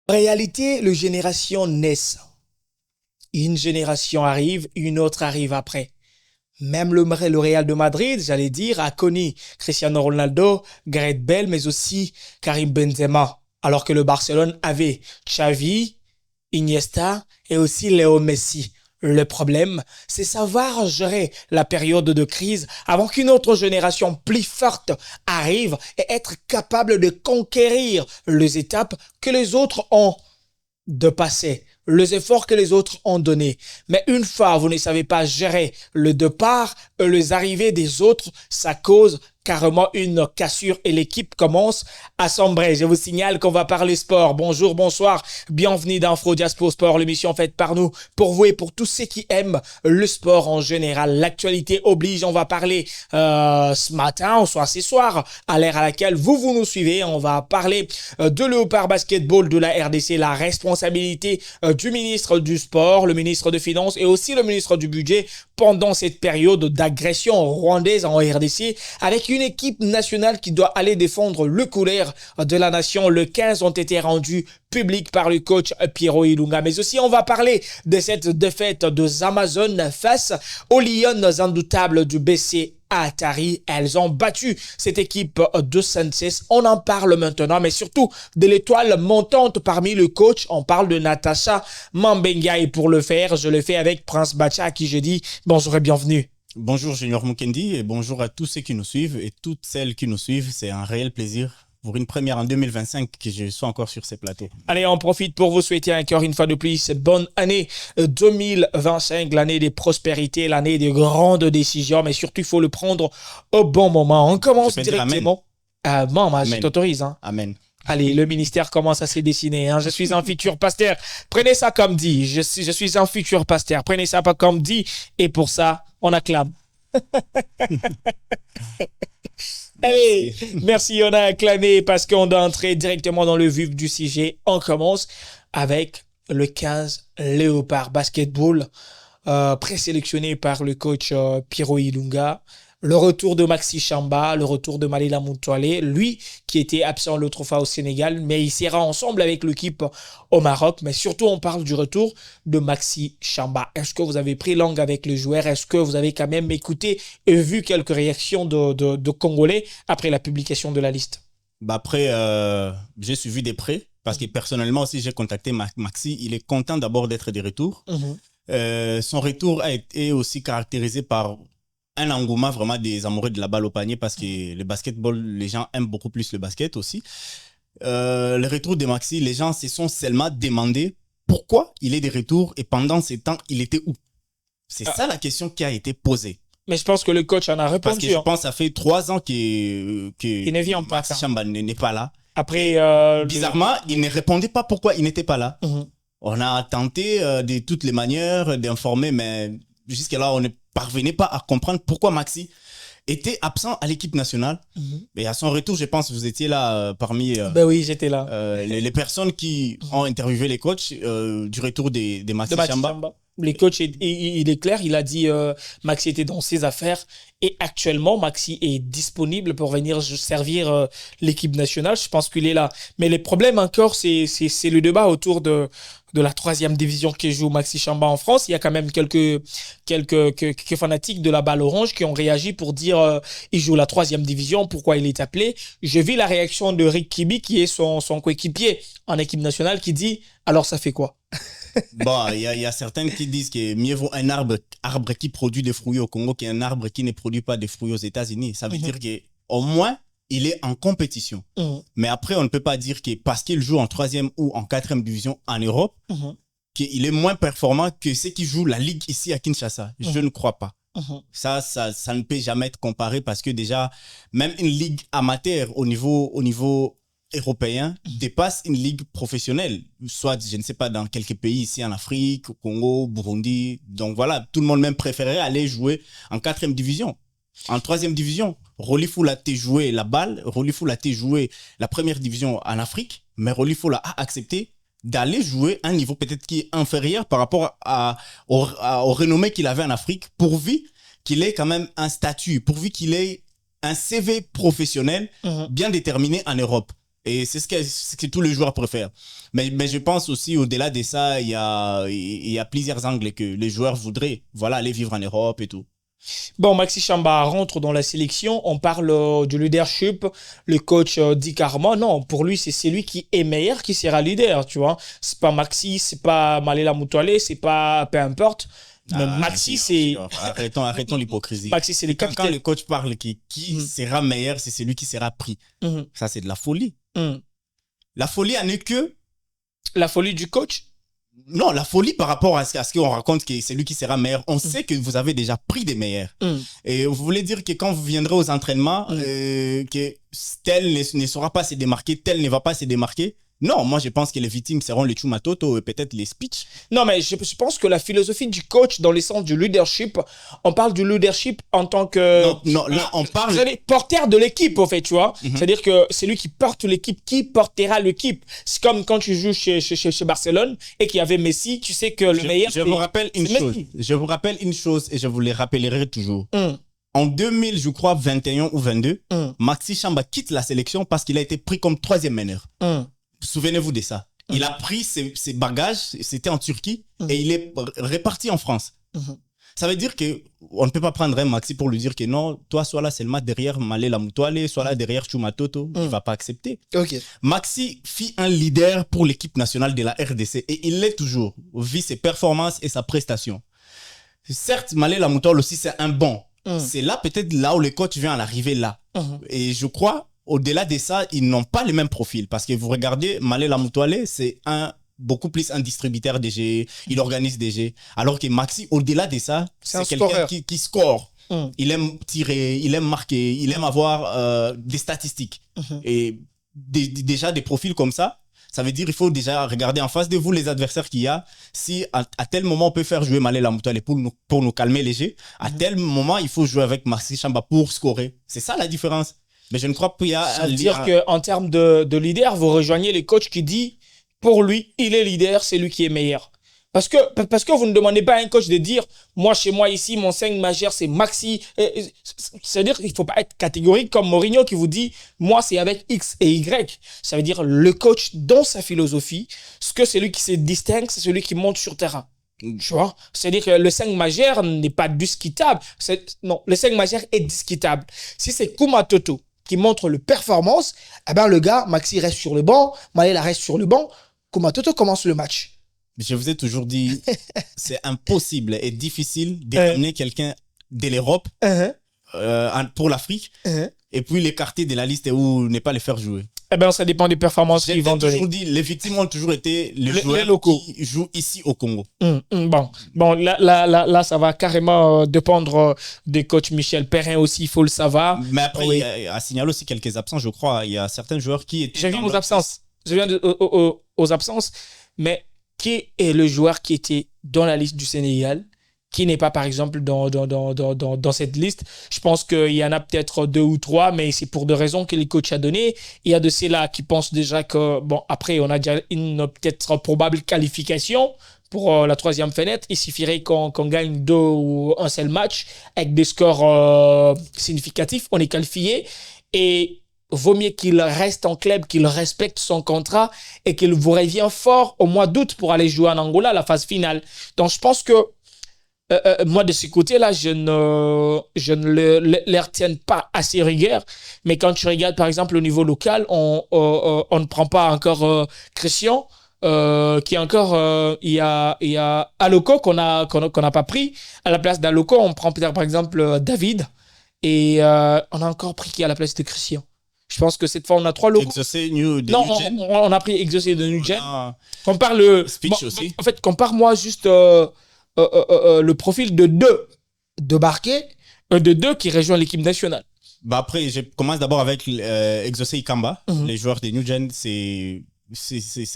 En réalité, les générations naissent. Une génération arrive, une autre arrive après. Même le Real de Madrid, j'allais dire, a connu Cristiano Ronaldo, Gareth Bale, mais aussi Karim Benzema. Alors que le Barcelone avait Xavi, Iniesta et aussi Léo Messi. Le problème, c'est savoir gérer la période de crise avant qu'une autre génération plus forte arrive et être capable de conquérir les étapes que les autres ont dépassées, les efforts que les autres ont donnés. Mais une fois vous ne savez pas gérer le départ et les arrivées des autres, ça cause carrément une cassure et l'équipe commence à sombrer. Je vous signale qu'on va parler sport. Bonjour, bonsoir, bienvenue dans Afro Diaspo Sport, l'émission faite par nous, pour vous et pour tous ceux qui aiment le sport en général. L'actualité oblige, on va parler ce matin, ou soit ce soir, à l'heure à laquelle vous nous suivez. On va parler de Léopard Basketball de la RDC, la responsabilité du ministre du Sport, le ministre des Finances et aussi le ministre du Budget pendant cette période d'agression rwandaise en RDC, avec une équipe nationale qui doit aller défendre le couleur de la nation. Le 15 ont été rendus publics par le coach Piero Ilunga. Mais aussi, on va parler de cette défaite de Amazon face aux Lions indoutables du BC Atari. Elles ont battu cette équipe de Senses. On en parle maintenant, mais surtout de l'étoile montante parmi le coach. On parle de Natacha Mambenga et pour le faire, je le fais avec Prince Bacha à qui je dis bonjour et bienvenue. Bonjour Junior Mukendi et bonjour à tous ceux qui nous suivent et toutes celles qui nous suivent. C'est un réel plaisir pour une première en 2025 que je sois encore sur ces plateaux. Allez, on profite pour vous souhaiter encore une fois de plus bonne année 2025, l'année des prospérités, l'année des grandes décisions, mais surtout il faut le prendre au bon moment. On commence directement. Bon, je t'autorise. Hein. Amen. Allez, le ministère commence à se dessiner. Hein. Je suis un futur pasteur. Prenez ça comme dit. Je suis un futur pasteur. Prenez ça pas comme dit. Et pour ça, on acclame. Allez, merci, on a acclamé parce qu'on doit entrer directement dans le vif du sujet. On commence avec le 15 Léopard Basketball, présélectionné par le coach Piero Ilunga. Le retour de Maxi Chamba, le retour de Malila Moutoualé, lui qui était absent l'autre fois au Sénégal, mais il sera ensemble avec l'équipe au Maroc. Mais surtout, on parle du retour de Maxi Chamba. Est-ce que vous avez pris langue avec le joueur? Est-ce que vous avez quand même écouté et vu quelques réactions de Congolais après la publication de la liste? Après, j'ai suivi des près parce que personnellement aussi, j'ai contacté Maxi. Il est content d'abord d'être de retour. Son retour a été aussi caractérisé par un engouement vraiment des amoureux de la balle au panier parce que le basketball, les gens aiment beaucoup plus le basket aussi. Le retour de Maxi, les gens se sont seulement demandé pourquoi il est de retour et pendant ces temps, il était où? C'est ça la question qui a été posée. Mais je pense que le coach en a répondu. Parce que je pense que ça fait 3 ans il ne vient pas. Maxi Chamba n'est pas là. Après, bizarrement, il ne répondait pas pourquoi il n'était pas là. On a tenté de toutes les manières d'informer, mais jusqu'à-là, on ne parvenait pas à comprendre pourquoi Maxi était absent à l'équipe nationale. Et à son retour, je pense que vous étiez là parmi ben oui, j'étais là. Les personnes qui ont interviewé les coachs du retour de Maxi Chamba. Les coachs, il est clair, il a dit Maxi était dans ses affaires et actuellement Maxi est disponible pour venir servir l'équipe nationale. Je pense qu'il est là. Mais le problème encore, c'est le débat autour de la 3e division qui joue Maxi Chamba en France. Il y a quand même quelques fanatiques de la balle orange qui ont réagi pour dire il joue la 3e division, pourquoi il est appelé. Je vis la réaction de Rick Kibi qui est son coéquipier en équipe nationale qui dit alors ça fait quoi? Bon, il y a certaines qui disent que mieux vaut un arbre qui produit des fruits au Congo qu'un arbre qui ne produit pas de fruits aux États-Unis. Ça veut dire qu'au moins, il est en compétition. Mais après, on ne peut pas dire que parce qu'il joue en 3e ou en 4e division en Europe, qu'il est moins performant que ceux qui jouent la Ligue ici à Kinshasa. Je ne crois pas. Ça ne peut jamais être comparé parce que déjà, même une ligue amateur au niveau européen dépasse une ligue professionnelle. Soit, je ne sais pas, dans quelques pays ici en Afrique, au Congo, Burundi. Donc voilà, tout le monde même préférait aller jouer en 4e division. En 3e division, Rolifoul a joué la balle, Rolifoul a joué la 1re division en Afrique, mais Rolifoul a accepté d'aller jouer un niveau peut-être qui est inférieur par rapport au renommé qu'il avait en Afrique, pourvu qu'il ait quand même un statut, pourvu qu'il ait un CV professionnel bien déterminé en Europe. Et c'est ce que tous les joueurs préfèrent. Mais je pense aussi, au-delà de ça, il y a plusieurs angles que les joueurs voudraient aller vivre en Europe et tout. Bon, Maxi Chamba rentre dans la sélection, on parle du leadership, le coach dit carrément, non, pour lui, c'est celui qui est meilleur qui sera leader, tu vois. C'est pas Maxi, c'est pas Malela Moutoualé, c'est pas peu importe. Maxi, c'est... Arrêtons l'hypocrisie. Maxi, c'est le capitaine. Quand le coach parle qui sera meilleur, c'est celui qui sera pris. Ça, c'est de la folie. La folie en est que... La folie du coach? Non, la folie par rapport à ce qu'on raconte que c'est lui qui sera meilleur. On sait que vous avez déjà pris des meilleurs. Et vous voulez dire que quand vous viendrez aux entraînements, que tel ne saura pas se démarquer, tel ne va pas se démarquer. Non, moi je pense que les victimes seront les Chumatoto et peut-être les speech. Non, mais je pense que la philosophie du coach dans le sens du leadership, on parle du leadership en tant que... Non, là on parle... C'est-à-dire porteur de l'équipe, en fait, tu vois. C'est-à-dire que c'est lui qui porte l'équipe, qui portera l'équipe. C'est comme quand tu joues chez Barcelone et qu'il y avait Messi, tu sais que le meilleur... Je vous rappelle une chose et je vous les rappellerai toujours. En 2000, je crois, 21 ou 22, Maxi Chamba quitte la sélection parce qu'il a été pris comme 3e meneur. Souvenez-vous de ça. Il a pris ses bagages, c'était en Turquie, et il est reparti en France. Ça veut dire qu'on ne peut pas prendre un Maxi pour lui dire que non, toi, sois là seulement derrière Malela Moutoualé, sois là derrière Chumatoto. Il ne va pas accepter. Maxi fit un leader pour l'équipe nationale de la RDC, et il l'est toujours, vu ses performances et sa prestation. Certes, Malela Moutoualé aussi, c'est un bon. C'est là, peut-être là où le coach vient à l'arrivée là. Et je crois... Au-delà de ça, ils n'ont pas le même profil. Parce que vous regardez, Malela Moutoualé, c'est beaucoup plus un distributeur des jeux. Il organise des jeux. Alors que Maxi, au-delà de ça, c'est quelqu'un qui score. Il aime tirer, il aime marquer, il aime avoir des statistiques. Et déjà, des profils comme ça, ça veut dire qu'il faut déjà regarder en face de vous les adversaires qu'il y a. Si à tel moment, on peut faire jouer Malela Moutoualé pour nous calmer les jeux, à tel moment, il faut jouer avec Maxi Chamba pour scorer. C'est ça la différence. Mais je ne crois pas qu'il y a... Ça veut dire qu'en termes de leader, vous rejoignez les coachs qui disent, pour lui, il est leader, c'est lui qui est meilleur. Parce que vous ne demandez pas à un coach de dire, moi, chez moi, ici, mon 5 majeur, c'est Maxi. C'est-à-dire qu'il ne faut pas être catégorique comme Mourinho qui vous dit, moi, c'est avec X et Y. Ça veut dire le coach, dans sa philosophie, ce que c'est lui qui se distingue, c'est celui qui monte sur terrain. Tu vois, c'est-à-dire que le 5 majeur n'est pas discutable. Non, le 5 majeur est discutable. Si c'est Chumatoto qui montre le performance, eh ben le gars, Maxi reste sur le banc, Malela reste sur le banc, Chumatoto commence le match. Je vous ai toujours dit, c'est impossible et difficile d'amener quelqu'un de l'Europe pour l'Afrique et puis l'écarter de la liste ou ne pas le faire jouer. Eh ben, ça dépend des performances qu'ils vont donner. Dit, les victimes ont toujours été les joueurs locaux qui jouent ici au Congo. Bon, là, ça va carrément dépendre des coachs Michel Perrin aussi, il faut le savoir. Mais après, il y a signalé aussi quelques absences, je crois. Il y a certains joueurs qui étaient... Je viens aux absences. Aux absences. Mais qui est le joueur qui était dans la liste du Sénégal, qui n'est pas, par exemple, dans cette liste? Je pense qu'il y en a peut-être 2 ou 3, mais c'est pour des raisons que les coachs ont données. Il y a de ceux-là qui pensent déjà que, bon, après, on a déjà une peut-être probable qualification pour la 3e fenêtre. Il suffirait qu'on gagne 2 ou un seul match avec des scores significatifs. On est qualifié et vaut mieux qu'il reste en club, qu'il respecte son contrat et qu'il vous revient fort au mois d'août pour aller jouer en Angola, la phase finale. Donc, je pense que moi, de ce côté-là, je ne les retiens pas assez rigueur. Mais quand tu regardes, par exemple, au niveau local, on ne prend pas encore Christian, qui est encore... il y a Aloko qu'on n'a pas pris. À la place d'Aloko, on prend peut-être, par exemple, David. Et on a encore pris qui à la place de Christian? Je pense que cette fois, on a 3 locaux. Non, on a pris Exaucé de Nugent. Compare le... Speech aussi. En fait, compare-moi juste... le profil de 2 de Barquet, de 2 qui rejoint l'équipe nationale. Bah après, je commence d'abord avec Exaucé Ikamba. Les joueurs des New Gen, c'est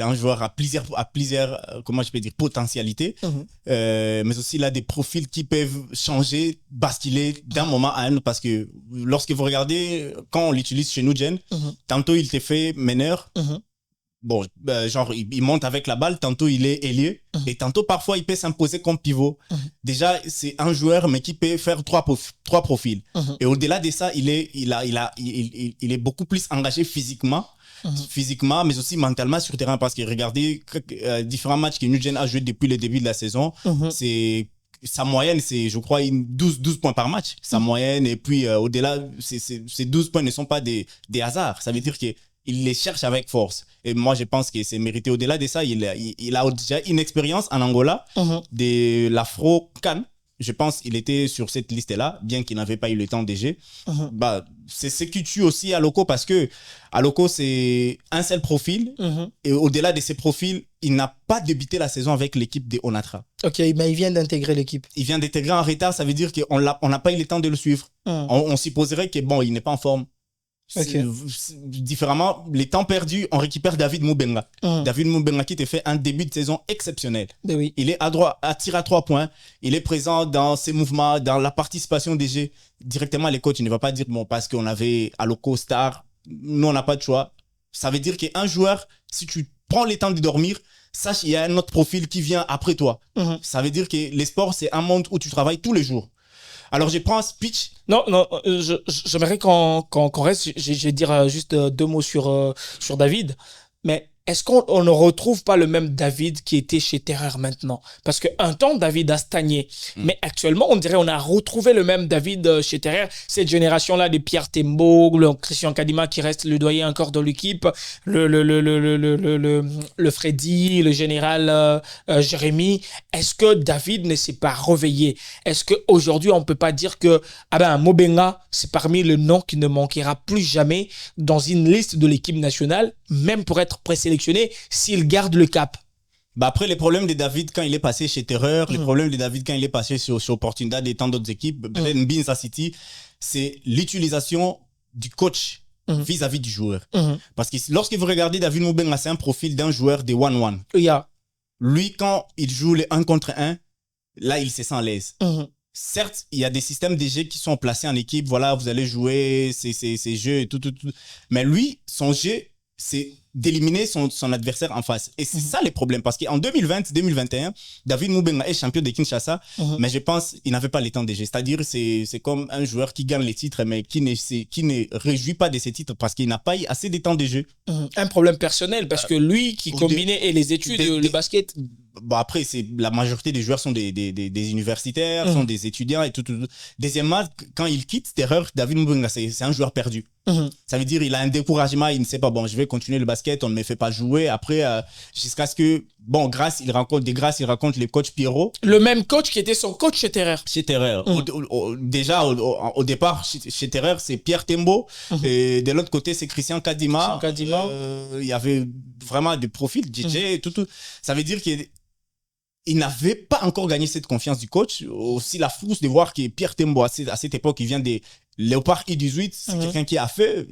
un joueur à plusieurs comment je peux dire, potentialités. Mais aussi, il a des profils qui peuvent changer, basculer d'un moment à un autre. Parce que lorsque vous regardez, quand on l'utilise chez New Gen, tantôt il te fait meneur. Bon, genre, il monte avec la balle, tantôt il est ailier, et tantôt parfois il peut s'imposer comme pivot. Déjà, c'est un joueur, mais qui peut faire trois profils. Et au-delà de ça, il est beaucoup plus engagé physiquement, mais aussi mentalement sur le terrain, parce que regardez différents matchs que Nugent a joué depuis le début de la saison, sa moyenne, c'est, je crois, 12 points par match. Sa moyenne, et puis au-delà, ces 12 points ne sont pas des hasards. Ça veut dire qu'il les cherche avec force. Et moi, je pense que c'est mérité. Au-delà de ça, il a déjà une expérience en Angola de l'Afro-Can. Je pense qu'il était sur cette liste-là, bien qu'il n'avait pas eu le temps de jouer. Bah, c'est ce qui tue aussi Aloko, parce que Aloko, c'est un seul profil. Et au-delà de ces profils, il n'a pas débuté la saison avec l'équipe de Onatra. Ok, mais il vient d'intégrer l'équipe. Il vient d'intégrer en retard, ça veut dire qu'on n'a pas eu le temps de le suivre. On supposerait que, bon, il n'est pas en forme. Différemment, les temps perdus, on récupère David Moubenga. David Moubenga qui te fait un début de saison exceptionnel. Oui. Il est à tir à 3 points. Il est présent dans ses mouvements, dans la participation des jeux. Directement, les coachs ne vont pas dire, bon, parce qu'on avait Aloko Star, nous, on n'a pas de choix. Ça veut dire qu'un joueur, si tu prends le temps de dormir, sache qu'il y a un autre profil qui vient après toi. Ça veut dire que les sports, c'est un monde où tu travailles tous les jours. Alors, je prends un speech. Non, j'aimerais qu'on reste. Je vais dire juste 2 mots sur David. Mais est-ce qu'on ne retrouve pas le même David qui était chez Terreur maintenant? Parce qu'un temps, David a stagné. Mais actuellement, on dirait qu'on a retrouvé le même David chez Terreur. Cette génération-là de Pierre Tembo, le Christian Kadima qui reste le doyen encore de l'équipe, le Freddy, le général Jérémy. Est-ce que David ne s'est pas réveillé? Est-ce qu'aujourd'hui, on ne peut pas dire que Moubenga, c'est parmi les noms qui ne manquera plus jamais dans une liste de l'équipe nationale, même pour être présélectionné s'il garde le cap? Bah après, les problèmes de David quand il est passé chez Terreur, les problèmes de David quand il est passé sur Opportunidad et tant d'autres équipes, Binza City, c'est l'utilisation du coach vis-à-vis du joueur. Parce que lorsque vous regardez David Moubenga, c'est un profil d'un joueur de 1-1. Lui, quand il joue les 1 contre 1, là, il se sent à l'aise. Certes, il y a des systèmes de jeux qui sont placés en équipe. Voilà, vous allez jouer ces jeux et tout. Mais lui, son jeu, c'est d'éliminer son adversaire en face. Et c'est ça le problème. Parce qu'en 2020-2021, David Moubenga est champion de Kinshasa, mais je pense qu'il n'avait pas les temps de jeu. C'est-à-dire, c'est comme un joueur qui gagne les titres, mais qui ne réjouit pas de ces titres parce qu'il n'a pas eu assez de temps de jeu. Un problème personnel, parce que lui qui combinait et les études, le basket... Bon, après, la majorité des joueurs sont des universitaires, sont des étudiants et tout. Deuxièmement, quand il quitte Terreur, David Moubenga, c'est un joueur perdu. Ça veut dire il a un découragement, il ne sait pas, bon, je vais continuer le basket, on ne me fait pas jouer. Après, jusqu'à ce que, bon, il rencontre le coach Pierrot. Le même coach qui était son coach chez Terreur. Chez Terreur. Déjà, au départ, chez Terreur, c'est Pierre Tembo. Et de l'autre côté, c'est Christian Kadima. Il y avait vraiment des profils, DJ, tout. Ça veut dire qu'il n'avait pas encore gagné cette confiance du coach. Aussi la frousse de voir que Pierre Tembo, à cette époque, il vient des Léopard I-18, c'est quelqu'un qui a fait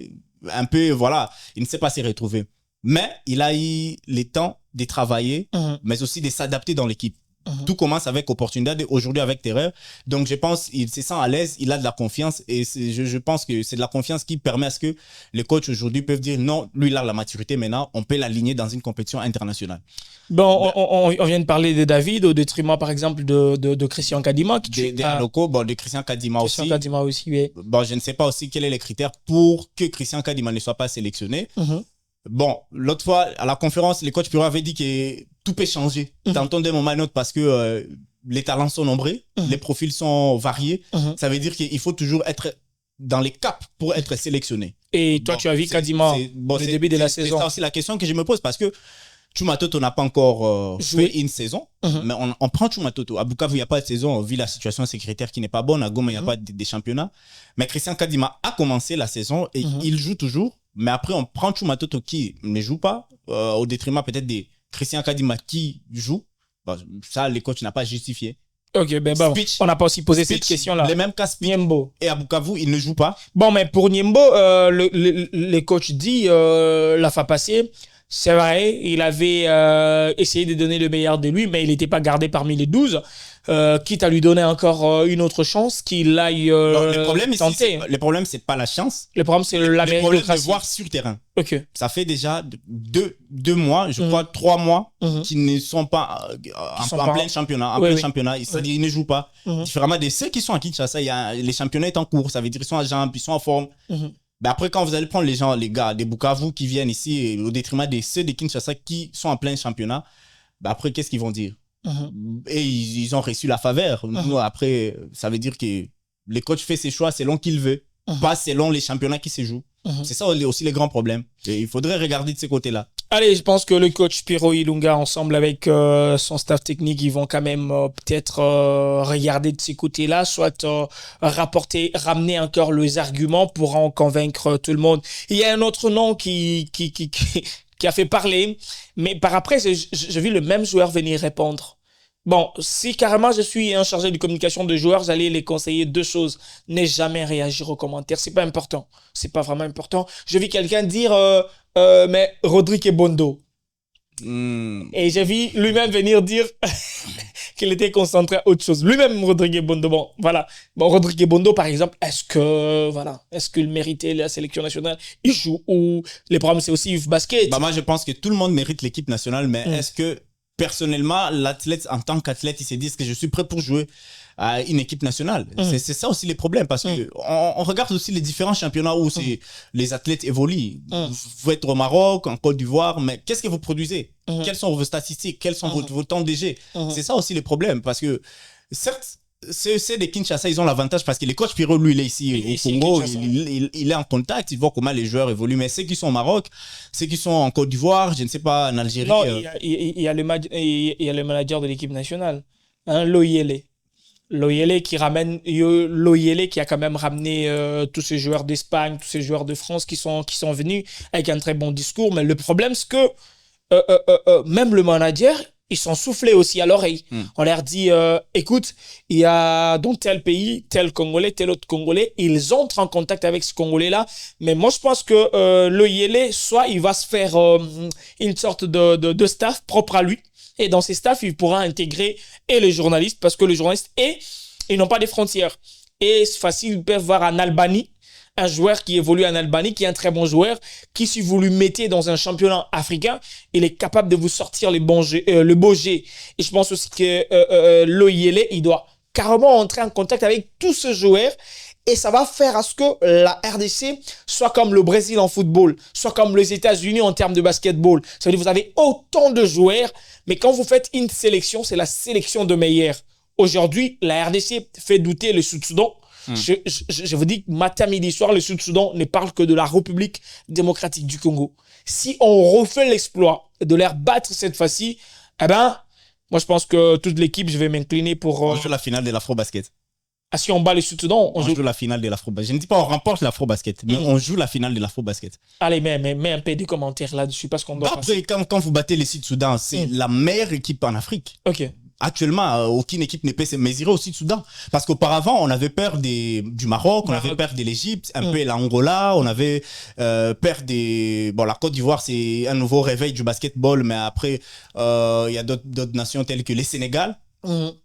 un peu, voilà, il ne sait pas s'y retrouver. Mais il a eu le temps de travailler, mais aussi de s'adapter dans l'équipe. Tout commence avec Opportunidad, aujourd'hui avec Terreur. Donc, je pense qu'il se sent à l'aise, il a de la confiance. Et je pense que c'est de la confiance qui permet à ce que les coachs aujourd'hui peuvent dire non, lui, il a la maturité maintenant, on peut l'aligner dans une compétition internationale. Bon, on vient de parler de David, au détriment, par exemple, de Christian Kadima. De Christian Kadima aussi. Christian Kadima aussi, oui. Bon, je ne sais pas aussi quels sont les critères pour que Christian Kadima ne soit pas sélectionné. Bon, l'autre fois, à la conférence, les coachs Pierrot avaient dit que tout peut changer. Tantôt d'un moment à un autre parce que les talents sont nombreux, les profils sont variés. Ça veut dire qu'il faut toujours être dans les caps pour être sélectionné. Et toi, tu as vu Kadima au début de la saison. C'est aussi la question que je me pose parce que Chumatoto n'a pas encore fait une saison, mais on prend Chumatoto. À Bukavu, il n'y a pas de saison, vu la situation sécuritaire qui n'est pas bonne. À Goma, il n'y a pas de championnat. Mais Christian Kadima a commencé la saison et il joue toujours. Mais après, on prend Chumatoto qui ne joue pas, au détriment peut-être de Christian Kadima qui joue. Bon, ça, les coachs n'ont pas justifié. Ok, ben bon, on n'a pas aussi posé cette question-là. Les mêmes cas Spitch et à Bukavu, ils ne jouent pas. Bon, mais pour Niembo, les coachs dit la fois passée, c'est vrai, il avait essayé de donner le meilleur de lui, mais il n'était pas gardé parmi les 12. Quitte à lui donner encore une autre chance, qu'il aille tenter. Le problème, c'est pas la chance. Le problème, c'est la méritocratie. De voir sur terrain. Okay. Ça fait déjà deux mois, je crois 3 mois, qui ne sont pas en plein championnat. En plein championnat, c'est-à-dire ils ne jouent pas. Différemment de ceux qui sont à Kinshasa, les championnats sont en cours, ça veut dire qu'ils sont à jambes, ils sont en forme. Ben après, quand vous allez prendre les gars, des Bukavu qui viennent ici, au détriment de ceux de Kinshasa qui sont en plein championnat, ben après, qu'est-ce qu'ils vont dire? Et ils ont reçu la faveur. Nous, après, ça veut dire que les coachs font ses choix selon qu'ils veulent, pas selon les championnats qui se jouent. C'est ça aussi les grands problèmes. Et il faudrait regarder de ces côtés-là. Allez, je pense que le coach Spiro Ilunga, ensemble avec son staff technique, ils vont quand même peut-être regarder de ces côtés-là, soit ramener encore les arguments pour en convaincre tout le monde. Il y a un autre nom qui a fait parler, mais par après, je vis le même joueur venir répondre. Bon, si carrément je suis un chargé de communication de joueurs, j'allais les conseiller 2 choses. Ne jamais réagir aux commentaires, c'est pas important. C'est pas vraiment important. Je vis quelqu'un dire mais Rodrigue Bondo. Et j'ai vu lui-même venir dire qu'il était concentré à autre chose. Lui-même, Rodrigue Bondo. Bon, voilà. Bon, Rodrigue Bondo, par exemple, est-ce qu'il méritait la sélection nationale? Il joue où? Les problèmes, c'est aussi Youth Basket. Bah, moi, je pense que tout le monde mérite l'équipe nationale, mais est-ce que personnellement, l'athlète, en tant qu'athlète, il se dit que je suis prêt pour jouer à une équipe nationale. C'est ça aussi les problèmes, parce que on regarde aussi les différents championnats où les athlètes évoluent. Vous êtes au Maroc, en Côte d'Ivoire, mais qu'est-ce que vous produisez? Quelles sont vos statistiques? Quels sont vos temps de jeu? C'est ça aussi les problèmes, parce que certes, c'est des Kinshasa, ils ont l'avantage parce que le coach Pirot, lui, il est ici au Congo, il est en contact, il voit comment les joueurs évoluent. Mais ceux qui sont au Maroc, ceux qui sont en Côte d'Ivoire, je ne sais pas, en Algérie. Non, il y a le manager de l'équipe nationale, Loyele. Loyele qui a quand même ramené tous ces joueurs d'Espagne, tous ces joueurs de France qui sont venus avec un très bon discours. Mais le problème, c'est que même le manager, ils sont soufflés aussi à l'oreille. On leur dit, écoute, il y a dans tel pays, tel Congolais, tel autre Congolais, ils entrent en contact avec ce Congolais-là. Mais moi, je pense que le Yélé, soit il va se faire une sorte de staff propre à lui. Et dans ces staffs, il pourra intégrer et les journalistes, parce que les journalistes, ils n'ont pas de frontières. Et c'est facile, ils peuvent voir en Albanie, un joueur qui évolue en Albanie, qui est un très bon joueur, qui, si vous lui mettez dans un championnat africain, il est capable de vous sortir le beau jet. Et je pense aussi que l'OIL, il doit carrément entrer en contact avec tous ces joueurs. Et ça va faire à ce que la RDC soit comme le Brésil en football, soit comme les États-Unis en termes de basketball. Ça veut dire que vous avez autant de joueurs, mais quand vous faites une sélection, c'est la sélection de meilleurs. Aujourd'hui, la RDC fait douter le Sud-Soudan. Je vous dis que matin, midi, soir, le Sud-Soudan ne parle que de la République démocratique du Congo. Si on refait l'exploit de les battre cette fois-ci, eh ben, moi je pense que toute l'équipe, je vais m'incliner pour... On joue la finale de l'Afro-Basket. Ah, si on bat le Sud-Soudan, on joue la finale de l'Afro-Basket. Je ne dis pas on remporte l'Afro-Basket, mais on joue la finale de l'Afro-Basket. Allez, mets un peu de commentaires là-dessus parce qu'on doit... Après, quand vous battez le Sud-Soudan, c'est la meilleure équipe en Afrique. Ok. Actuellement, aucune équipe ne peut se mesurer au Sud-Soudan. Parce qu'auparavant, on avait peur du Maroc, on avait peur de l'Égypte, un peu l'Angola, on avait peur des... Bon, la Côte d'Ivoire, c'est un nouveau réveil du basketball, mais après, il y a d'autres nations telles que le Sénégal.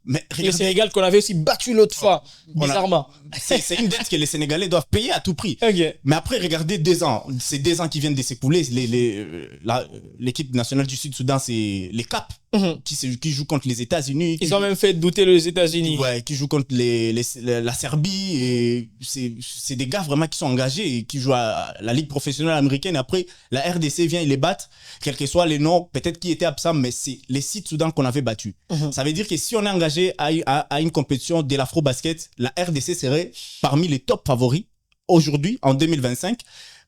Mais le Sénégal qu'on avait aussi battu l'autre fois, bizarrement. C'est une dette que les Sénégalais doivent payer à tout prix. Okay. Mais après, regardez 2 ans. Ces 2 ans qui viennent de s'écouler. L'équipe nationale du Sud-Soudan, c'est les Cap qui jouent contre les États-Unis. Ils ont même fait douter les États-Unis. Ouais, qui jouent contre la Serbie. Et c'est des gars vraiment qui sont engagés et qui jouent à la Ligue professionnelle américaine. Après, la RDC vient et les bat. Quels que soient les noms, peut-être qui étaient absents, mais c'est les Sud-Soudan qu'on avait battus. Ça veut dire que si on est engagé à une compétition de l'Afro-Basket, la RDC serait parmi les top favoris aujourd'hui, en 2025,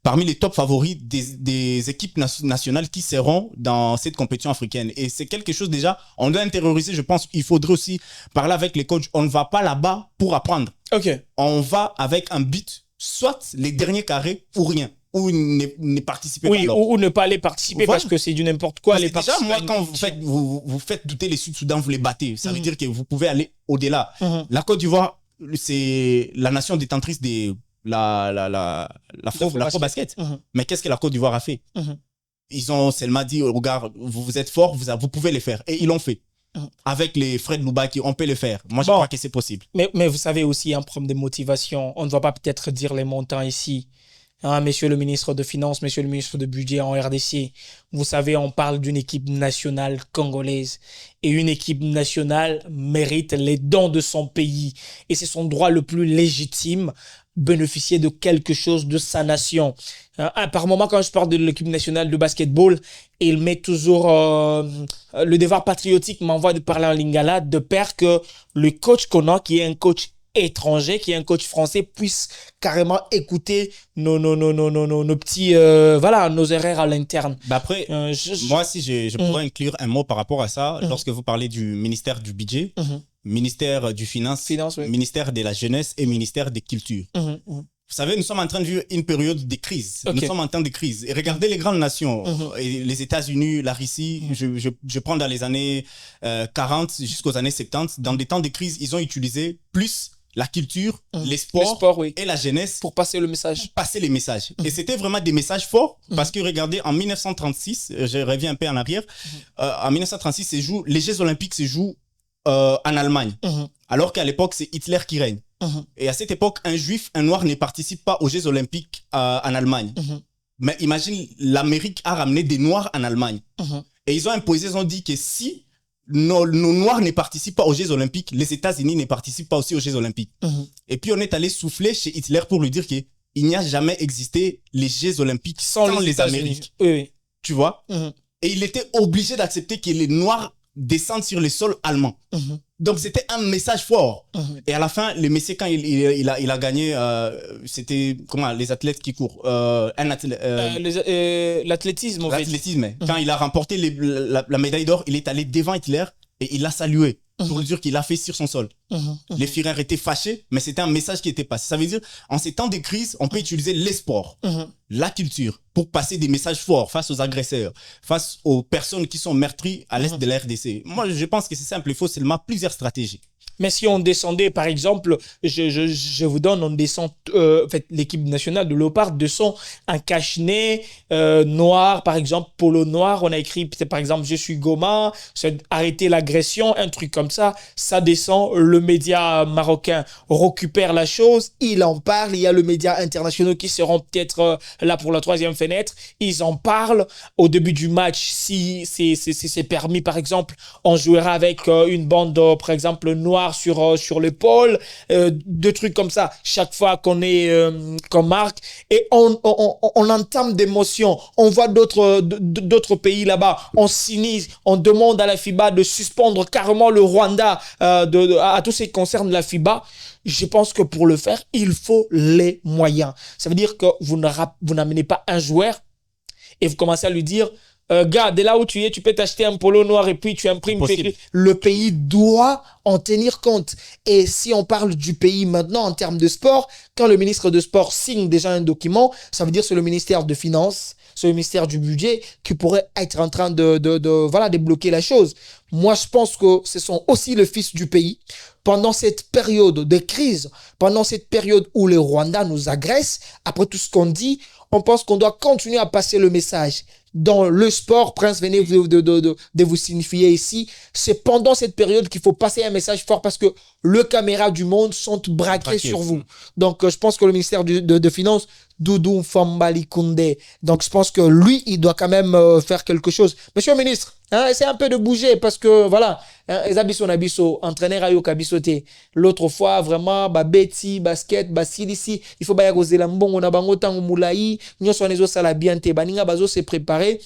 parmi les top favoris des équipes nationales qui seront dans cette compétition africaine. Et c'est quelque chose déjà, on doit intérioriser, je pense. Il faudrait aussi parler avec les coachs. On ne va pas là-bas pour apprendre. Ok. On va avec un but, soit les derniers carrés ou rien. ou ne participez oui, pas. Ou ne pas aller participer voilà. parce que c'est du n'importe quoi. Déjà, moi, quand vous faites douter les Sud-Soudan, vous les battez. Ça veut dire que vous pouvez aller au-delà. La Côte d'Ivoire, c'est la nation détentrice de l'Afro-Basket. Mais qu'est-ce que la Côte d'Ivoire a fait? Ils ont seulement dit, regarde, vous êtes forts, vous pouvez les faire. Et ils l'ont fait. Avec les Fred Loubaki, on peut le faire. Moi, je crois que c'est possible. Mais vous savez aussi, un problème de motivation. On ne va pas peut-être dire les montants ici. Hein, monsieur le ministre de Finances, monsieur le ministre de Budget en RDC. Vous savez, on parle d'une équipe nationale congolaise. Et une équipe nationale mérite les dons de son pays. Et c'est son droit le plus légitime, bénéficier de quelque chose de sa nation. Par moment, quand je parle de l'équipe nationale de basketball, il met toujours le devoir patriotique m'envoie de parler en lingala de peur que le coach qu'on a, qui est un coach étranger, qui est un coach français, puisse carrément écouter nos petits voilà, nos erreurs à l'interne. Après, moi si je pourrais inclure un mot par rapport à ça, lorsque vous parlez du ministère du budget, ministère du finance oui. Ministère de la jeunesse et ministère des cultures. Vous savez, nous sommes en train de vivre une période de crise. Nous sommes en temps de crise. Et regardez les grandes nations, et les États-Unis, la Russie, je prends dans les années 40 jusqu'aux années 70, dans des temps de crise, ils ont utilisé plus la culture, les sports oui. et la jeunesse pour passer le message. Pour passer les messages. Et c'était vraiment des messages forts parce que regardez, en 1936, je reviens un peu en arrière, en 1936, les Jeux Olympiques se jouent en Allemagne. Alors qu'à l'époque, c'est Hitler qui règne. Et à cette époque, un juif, un noir ne participe pas aux Jeux Olympiques en Allemagne. Mais imagine, l'Amérique a ramené des noirs en Allemagne. Et ils ont imposé, ils ont dit que si nos noirs ne participent pas aux Jeux Olympiques, les États-Unis ne participent pas aussi aux Jeux Olympiques. Et puis on est allé souffler chez Hitler pour lui dire qu'il n'y a jamais existé les Jeux Olympiques sans les Américains. Oui. Tu vois? Et il était obligé d'accepter que les noirs descendent sur le sol allemand. Donc c'était un message fort. Et à la fin, le Messie, quand il a gagné, c'était comment les athlètes qui courent, l'athlétisme. L'athlétisme. Quand il a remporté la médaille d'or, il est allé devant Hitler et il l'a salué pour lui dire qu'il a fait sur son sol. Les Führer étaient fâchés, mais c'était un message qui était passé. Ça veut dire, en ces temps de crise, on peut utiliser les sports, la culture, pour passer des messages forts face aux agresseurs, face aux personnes qui sont meurtries à l'est de la RDC. Moi, je pense que c'est simple, il faut seulement plusieurs stratégies. Mais si on descendait, par exemple, je vous donne, on descend, en fait, l'équipe nationale de Léopard descend un cache-nez noir, par exemple, polo noir. On a écrit, par exemple, je suis Goma, arrêter l'agression, un truc comme ça. Ça descend, le média marocain récupère la chose, il en parle. Il y a le média international qui seront peut-être là pour la troisième fenêtre. Ils en parlent. Au début du match, si c'est permis, par exemple, on jouera avec une bande, par exemple, noire sur l'épaule, deux trucs comme ça chaque fois qu'on marque, et on entame d'émotions. On voit d'autres pays là-bas, on s'inise, on demande à la FIBA de suspendre carrément le Rwanda à tout ce qui concerne la FIBA. Je pense que pour le faire, il faut les moyens. Ça veut dire que vous n'amenez pas un joueur et vous commencez à lui dire gars, de là où tu es, tu peux t'acheter un polo noir et puis tu imprimes. Le pays doit en tenir compte. Et si on parle du pays maintenant en termes de sport, quand le ministre de Sport signe déjà un document, ça veut dire que c'est le ministère de Finances, c'est le ministère du Budget qui pourrait être en train de débloquer la chose. Moi, je pense que ce sont aussi les fils du pays. Pendant cette période de crise, pendant cette période où les Rwandais nous agressent, après tout ce qu'on dit, on pense qu'on doit continuer à passer le message. Dans le sport, Prince, venez de vous signifier ici, c'est pendant cette période qu'il faut passer un message fort parce que les caméras du monde sont braquées sur vous. Donc, je pense que le ministère de Finances, Doudou Fambali Koundé, donc je pense que lui, il doit quand même faire quelque chose. Monsieur le ministre, essayez un peu de bouger parce que, voilà, Ezabiso, entraîneur à Yokabisote. L'autre fois, vraiment, Betty, basket, Silisi, il faut que vous ayez la mbongo na bango tango moulaï, nous sommes les autres à la bien te, baninga bazo se préparer.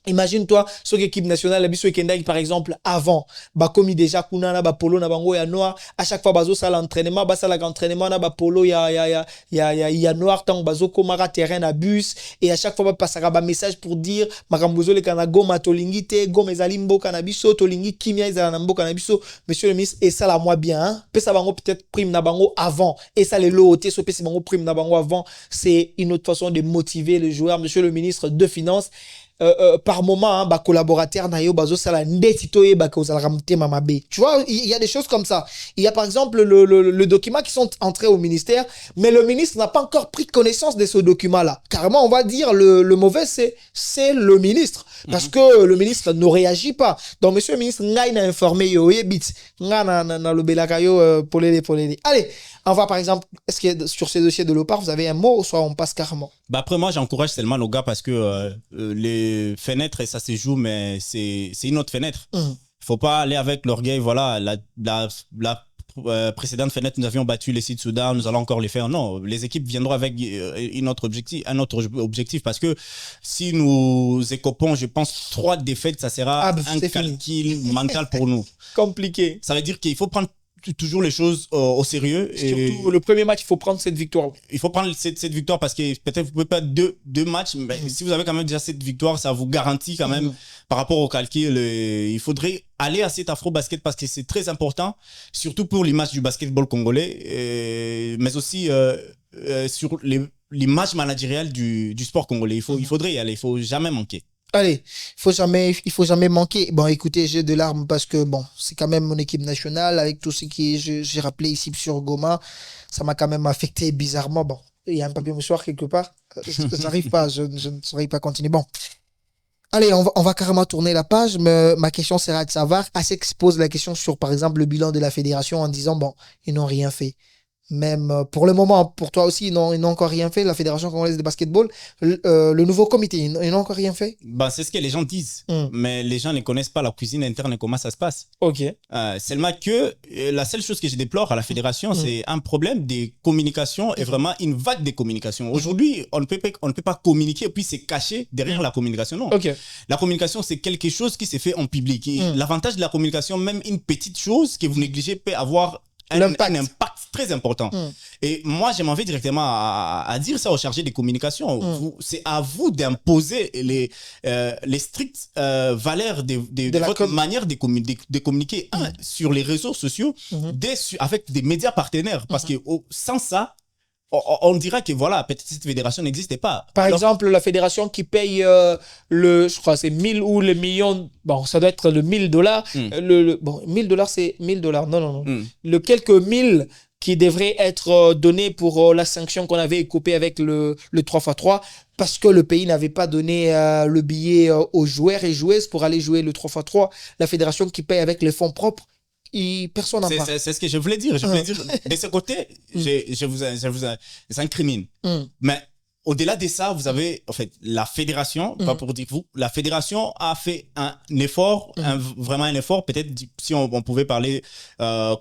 Imagine-toi, ce équipe nationale, la biso Kendaki, par exemple, avant, bah, comme déjà, Kunana, bah, polo, na bango, ya noir, à chaque fois, bazo, ça l'entraînement, bah, ça l'entraînement, na, bah, polo, ya noir, tant, bazo, komara, terrain, à bus, et à chaque fois, bah, passera, bah, message pour dire, makambozo, le kanago, ma tolingi, te, go, mes alimbo, canabiso, tolingi, kimia, izalanambo, canabiso, monsieur le ministre, et ça, la moi bien, hein, pesa bango, peut-être, prime, na bango, avant, et ça, les lots, so, pesa bango, prime, na bango, avant, c'est une autre façon de motiver le joueur, monsieur le ministre de Finances. Par moment, hein, bah, collaborateur na yo bazo sala ndetito ye ba kozala ramte mamabe. Tu vois, il y a des choses comme ça. Il y a par exemple le document qui sont entrés au ministère, mais le ministre n'a pas encore pris connaissance de ce document-là. Carrément, on va dire le mauvais, c'est le ministre. Parce que le ministre ne réagit pas. Donc, monsieur le ministre, ngai n'a informé yo, bit, nga na le belakayo, polele. Allez, on va par exemple, est-ce que sur ces dossiers de l'OPAR, vous avez un mot ou soit on passe carrément? Bah après, moi, j'encourage seulement nos gars parce que les fenêtres, ça se joue, mais c'est une autre fenêtre. Faut pas aller avec l'orgueil. Voilà, la précédente fenêtre, nous avions battu les Sud-Soudan, nous allons encore les faire. Non, les équipes viendront avec un autre objectif parce que si nous écopons, je pense, 3 défaites, ça sera un calcul mental pour nous. Compliqué. Ça veut dire qu'il faut prendre toujours les choses au sérieux. Surtout le premier match, il faut prendre cette victoire. Il faut prendre cette victoire parce que peut-être vous pouvez pas deux matchs, mais si vous avez quand même déjà cette victoire, ça vous garantit quand même par rapport au calcul. Il faudrait aller à cet afro-basket parce que c'est très important, surtout pour l'image du basketball congolais, mais aussi sur l'image managériale du sport congolais. Il faudrait y aller, il faut jamais manquer. Allez, il faut jamais manquer. Bon, écoutez, j'ai de larmes parce que bon, c'est quand même mon équipe nationale avec tout ce qui j'ai rappelé ici sur Goma. Ça m'a quand même affecté bizarrement. Bon, il y a un papier mouchoir quelque part. J'arrive pas, je ne saurais pas continuer. Bon. Allez, on va carrément tourner la page, mais ma question sera de savoir, assez que se pose la question sur, par exemple, le bilan de la fédération en disant, bon, ils n'ont rien fait. Même pour le moment, pour toi aussi, ils n'ont encore rien fait. La Fédération congolaise de basketball, le nouveau comité, ils n'ont encore rien fait. Bah, c'est ce que les gens disent, mais les gens ne connaissent pas la cuisine interne et comment ça se passe. Ok. Seulement que la seule chose que je déplore à la Fédération, c'est un problème de communication et vraiment une vague de communication. Aujourd'hui, on ne peut pas communiquer et puis se cacher derrière la communication. Non. Okay. La communication, c'est quelque chose qui se fait en public. Et l'avantage de la communication, même une petite chose que vous négligez peut avoir un impact très important. Et moi, je m'en vais directement à dire ça aux chargés de communication. C'est à vous d'imposer les strictes valeurs de votre manière de communiquer sur les réseaux sociaux avec des médias partenaires. Parce que sans ça, on dirait que voilà, peut-être cette fédération n'existait pas. Par exemple, la fédération qui paye je crois c'est 1000 ou le million, bon, ça doit être le $1000. Bon, $1000, c'est $1000. Non. Le quelques 1000 qui devrait être donné pour la sanction qu'on avait coupée avec le 3x3 parce que le pays n'avait pas donné le billet aux joueurs et joueuses pour aller jouer le 3x3. La fédération qui paye avec les fonds propres. Personne n'en parle. C'est ce que je voulais dire. Je voulais dire, de ce côté, je vous incrimine. Mais au-delà de ça, vous avez, en fait, la fédération, pas pour dire vous, la fédération a fait un effort, vraiment un effort, peut-être si on pouvait parler,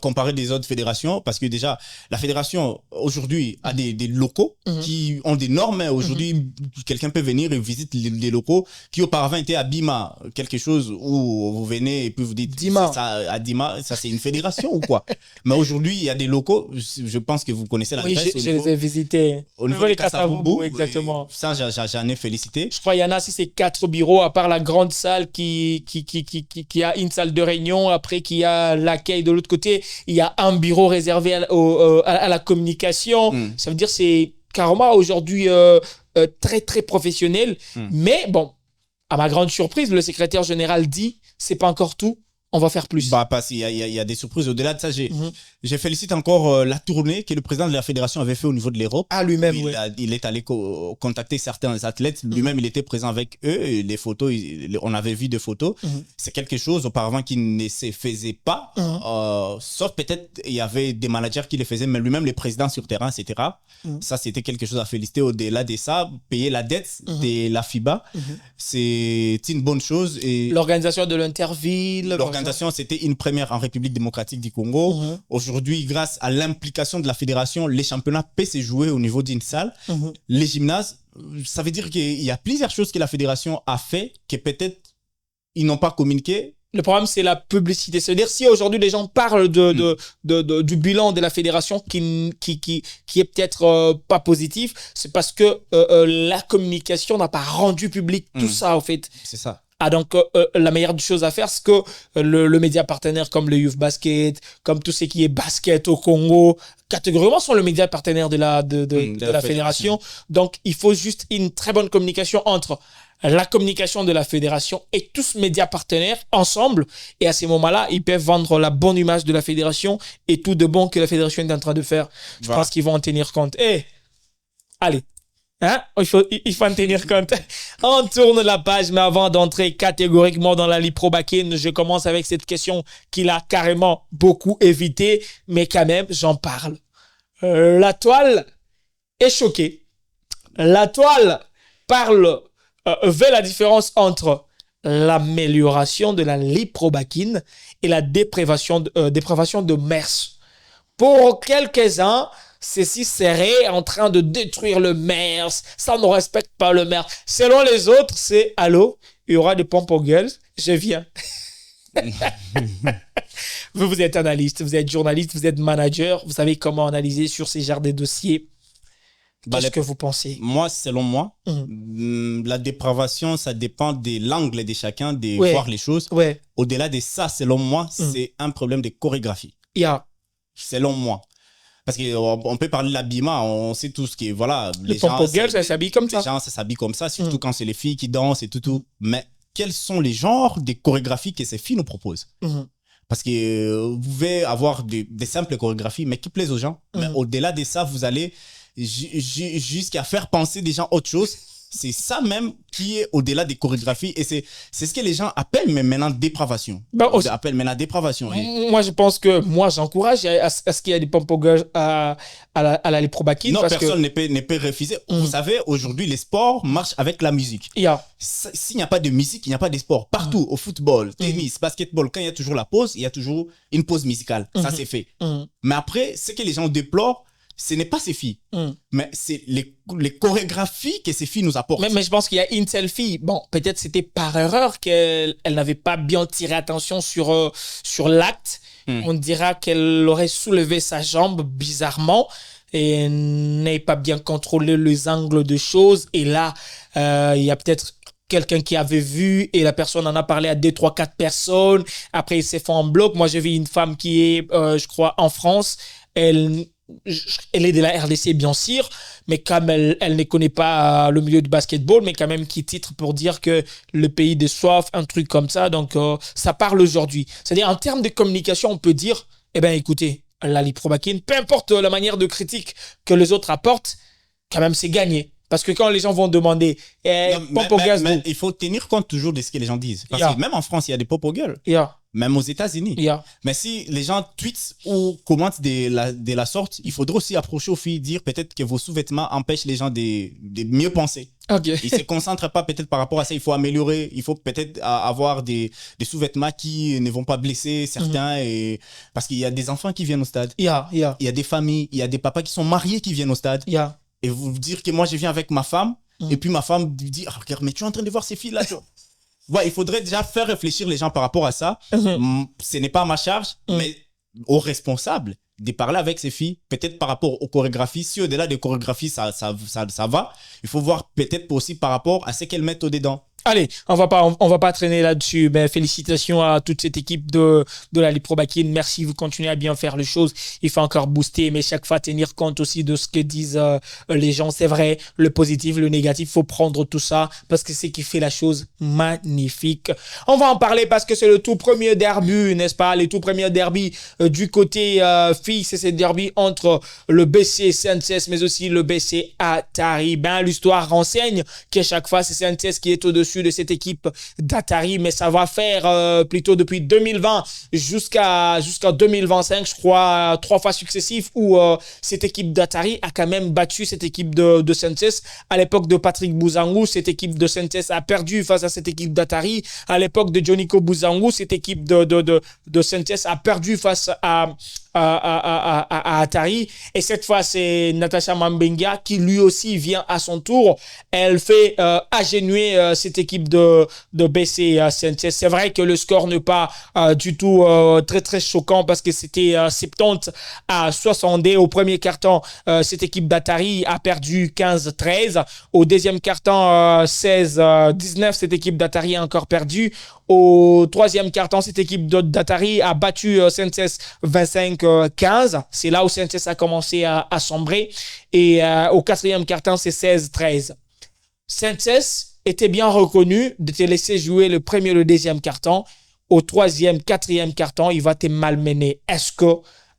comparer des autres fédérations, parce que déjà, la fédération, aujourd'hui, a des locaux qui ont des normes. Aujourd'hui, quelqu'un peut venir et visiter les locaux qui auparavant étaient à Bima, quelque chose où vous venez et puis vous dites, à Dima, ça c'est une fédération ou quoi? Mais aujourd'hui, il y a des locaux, je pense que vous connaissez la référence. Oui, je les ai visités. Au niveau de Kasavubu, exactement. Ça, j'en ai félicité. Je crois qu'il y en a, c'est 4 bureaux, à part la grande salle qui a une salle de réunion, après qui a l'accueil de l'autre côté. Il y a un bureau réservé à la communication. Ça veut dire que c'est carrément aujourd'hui très, très professionnel. Mais bon, à ma grande surprise, le secrétaire général dit, c'est pas encore tout. On va faire plus. Bah, parce qu'il y a des surprises. Au-delà de ça, je félicite encore la tournée que le président de la fédération avait fait au niveau de l'Europe. Ah, lui-même, il est allé contacter certains athlètes. Lui-même, il était présent avec eux. Et les photos, on avait vu des photos. C'est quelque chose auparavant qui ne se faisait pas. Sauf peut-être, il y avait des managers qui le faisaient, mais lui-même, les présidents sur terrain, etc. Ça, c'était quelque chose à féliciter. Au-delà de ça, payer la dette de la FIBA, c'est une bonne chose. L'organisation de l'interville. présentation, c'était une première en République démocratique du Congo. Aujourd'hui, grâce à l'implication de la fédération, les championnats peuvent se jouer au niveau d'une salle. Les gymnases, ça veut dire qu'il y a plusieurs choses que la fédération a fait que peut-être ils n'ont pas communiqué. Le problème, c'est la publicité. C'est-à-dire, si aujourd'hui les gens parlent du bilan de la fédération qui est peut-être pas positif, c'est parce que la communication n'a pas rendu public tout ça, en fait. C'est ça. Ah, donc, la meilleure chose à faire, c'est que le média partenaire comme le Youth Basket, comme tout ce qui est basket au Congo, catégoriquement sont le média partenaire de la fédération. Donc, il faut juste une très bonne communication entre la communication de la fédération et tous médias partenaires ensemble. Et à ces moments-là, ils peuvent vendre la bonne image de la fédération et tout de bon que la fédération est en train de faire. Je pense qu'ils vont en tenir compte. Allez. Hein? Il faut en tenir compte. On tourne la page, mais avant d'entrer catégoriquement dans la Ligue Pro Bakin, je commence avec cette question qu'il a carrément beaucoup évitée, mais quand même, j'en parle. La toile est choquée. La toile veut la différence entre l'amélioration de la Ligue Pro Bakin et la dépravation de mœurs. Pour quelques-uns, ceci serait en train de détruire le MERS. Ça ne respecte pas le MERS. Selon les autres, c'est « Allô, il y aura des pompes aux girls, je viens. » Vous êtes analyste, vous êtes journaliste, vous êtes manager. Vous savez comment analyser sur ces genres de dossiers. Qu'est-ce que vous pensez? Moi, selon moi, la dépravation, ça dépend de l'angle de chacun de voir les choses. Au-delà de ça, selon moi, c'est un problème de chorégraphie. Selon moi. Parce qu'on peut parler de l'habillement, on sait tout ce qui est, voilà. Les pompes girls, ça s'habille comme ça. Les gens, ça s'habille comme ça, surtout quand c'est les filles qui dansent et tout. Mais quels sont les genres de chorégraphies que ces filles nous proposent? Parce que vous pouvez avoir des simples chorégraphies, mais qui plaisent aux gens. Mais au-delà de ça, vous allez jusqu'à faire penser des gens autre chose. C'est ça même qui est au-delà des chorégraphies. Et c'est ce que les gens appellent maintenant dépravation. Appellent maintenant dépravation. Moi, je pense que j'encourage à ce qu'il y ait des pompes girls à la Ligue Pro Bakin. Non, personne ne peut refuser. Vous savez, aujourd'hui, les sports marchent avec la musique. S'il n'y a pas de musique, il n'y a pas de sport. Partout, au football, tennis, basketball, quand il y a toujours la pause, il y a toujours une pause musicale. Ça, c'est fait. Mais après, ce que les gens déplorent, ce n'est pas ces filles, mais c'est les chorégraphies que ces filles nous apportent. Mais je pense qu'il y a une seule fille. Bon, peut-être c'était par erreur qu'elle n'avait pas bien tiré attention sur l'acte. On dira qu'elle aurait soulevé sa jambe bizarrement et n'avait pas bien contrôlé les angles de choses. Et là, il y a peut-être quelqu'un qui avait vu et la personne en a parlé à 2, 3, 4 personnes. Après, il s'est fait en bloc. Moi, j'ai vu une femme qui est, je crois, en France. Elle est de la RDC, bien sûr, mais comme elle ne connaît pas le milieu du basketball, mais quand même qui titre pour dire que le pays de soif, un truc comme ça. Donc, ça parle aujourd'hui. C'est-à-dire, en termes de communication, on peut dire, écoutez, la Ligue Pro Bakin, peu importe la manière de critique que les autres apportent, quand même, c'est gagné. Parce que quand les gens vont demander pop girls, mais il faut tenir compte toujours de ce que les gens disent. Parce que même en France, il y a des pop girls. Même aux États-Unis. Mais si les gens tweetent ou commentent de la sorte, il faudrait aussi approcher aux filles, dire peut-être que vos sous-vêtements empêchent les gens de mieux penser. Ils ne se concentrent pas peut-être par rapport à ça. Il faut améliorer. Il faut peut-être avoir des sous-vêtements qui ne vont pas blesser certains. Parce qu'il y a des enfants qui viennent au stade. Il y a des familles, il y a des papas qui sont mariés qui viennent au stade. Et vous dire que moi, je viens avec ma femme. Et puis ma femme dit, regarde, mais tu es en train de voir ces filles-là. Ouais, il faudrait déjà faire réfléchir les gens par rapport à ça. Ce n'est pas à ma charge, mais aux responsables de parler avec ces filles, peut-être par rapport aux chorégraphies. Si au-delà des chorégraphies, ça va, il faut voir peut-être aussi par rapport à ce qu'elles mettent au-dedans. Allez, on va pas traîner là-dessus. Mais félicitations à toute cette équipe de la Ligue Pro Bakin. Merci, vous continuez à bien faire les choses. Il faut encore booster, mais chaque fois tenir compte aussi de ce que disent les gens. C'est vrai, le positif, le négatif, faut prendre tout ça parce que c'est ce qui fait la chose magnifique. On va en parler parce que c'est le tout premier derby, n'est-ce pas? Les tout premiers derby du côté filles, c'est ce derby entre le BC CNCS mais aussi le BC Atari. Ben, l'histoire renseigne qu'à chaque fois, c'est CNCS qui est au-dessus au-dessus de cette équipe d'Atari, mais ça va faire plutôt depuis 2020 jusqu'à 2025, je crois, 3 fois successifs où cette équipe d'Atari a quand même battu cette équipe de Sanchez. À l'époque de Patrick Buzangu, cette équipe de Sanchez a perdu face à cette équipe d'Atari. À l'époque de Joniko Buzangu, cette équipe de Sanchez a perdu face à Atari. Et cette fois, c'est Natasha Mambenga qui lui aussi vient à son tour. Elle fait agenouiller cette équipe de BC Sanchez. C'est vrai que le score n'est pas du tout très très choquant parce que c'était 70-60. Au premier quart-temps, cette équipe d'Atari a perdu 15-13. Au deuxième quart-temps, 16-19, cette équipe d'Atari a encore perdu. Au troisième quart-temps, cette équipe d'Atari a battu Sanchez 25-15. C'est là où Sanchez a commencé à sombrer. Et au quatrième quart-temps, c'est 16-13. Sanchez était bien reconnu de te laisser jouer le premier et le deuxième quart-temps. Au troisième, quatrième quart-temps, il va te malmener. Est-ce que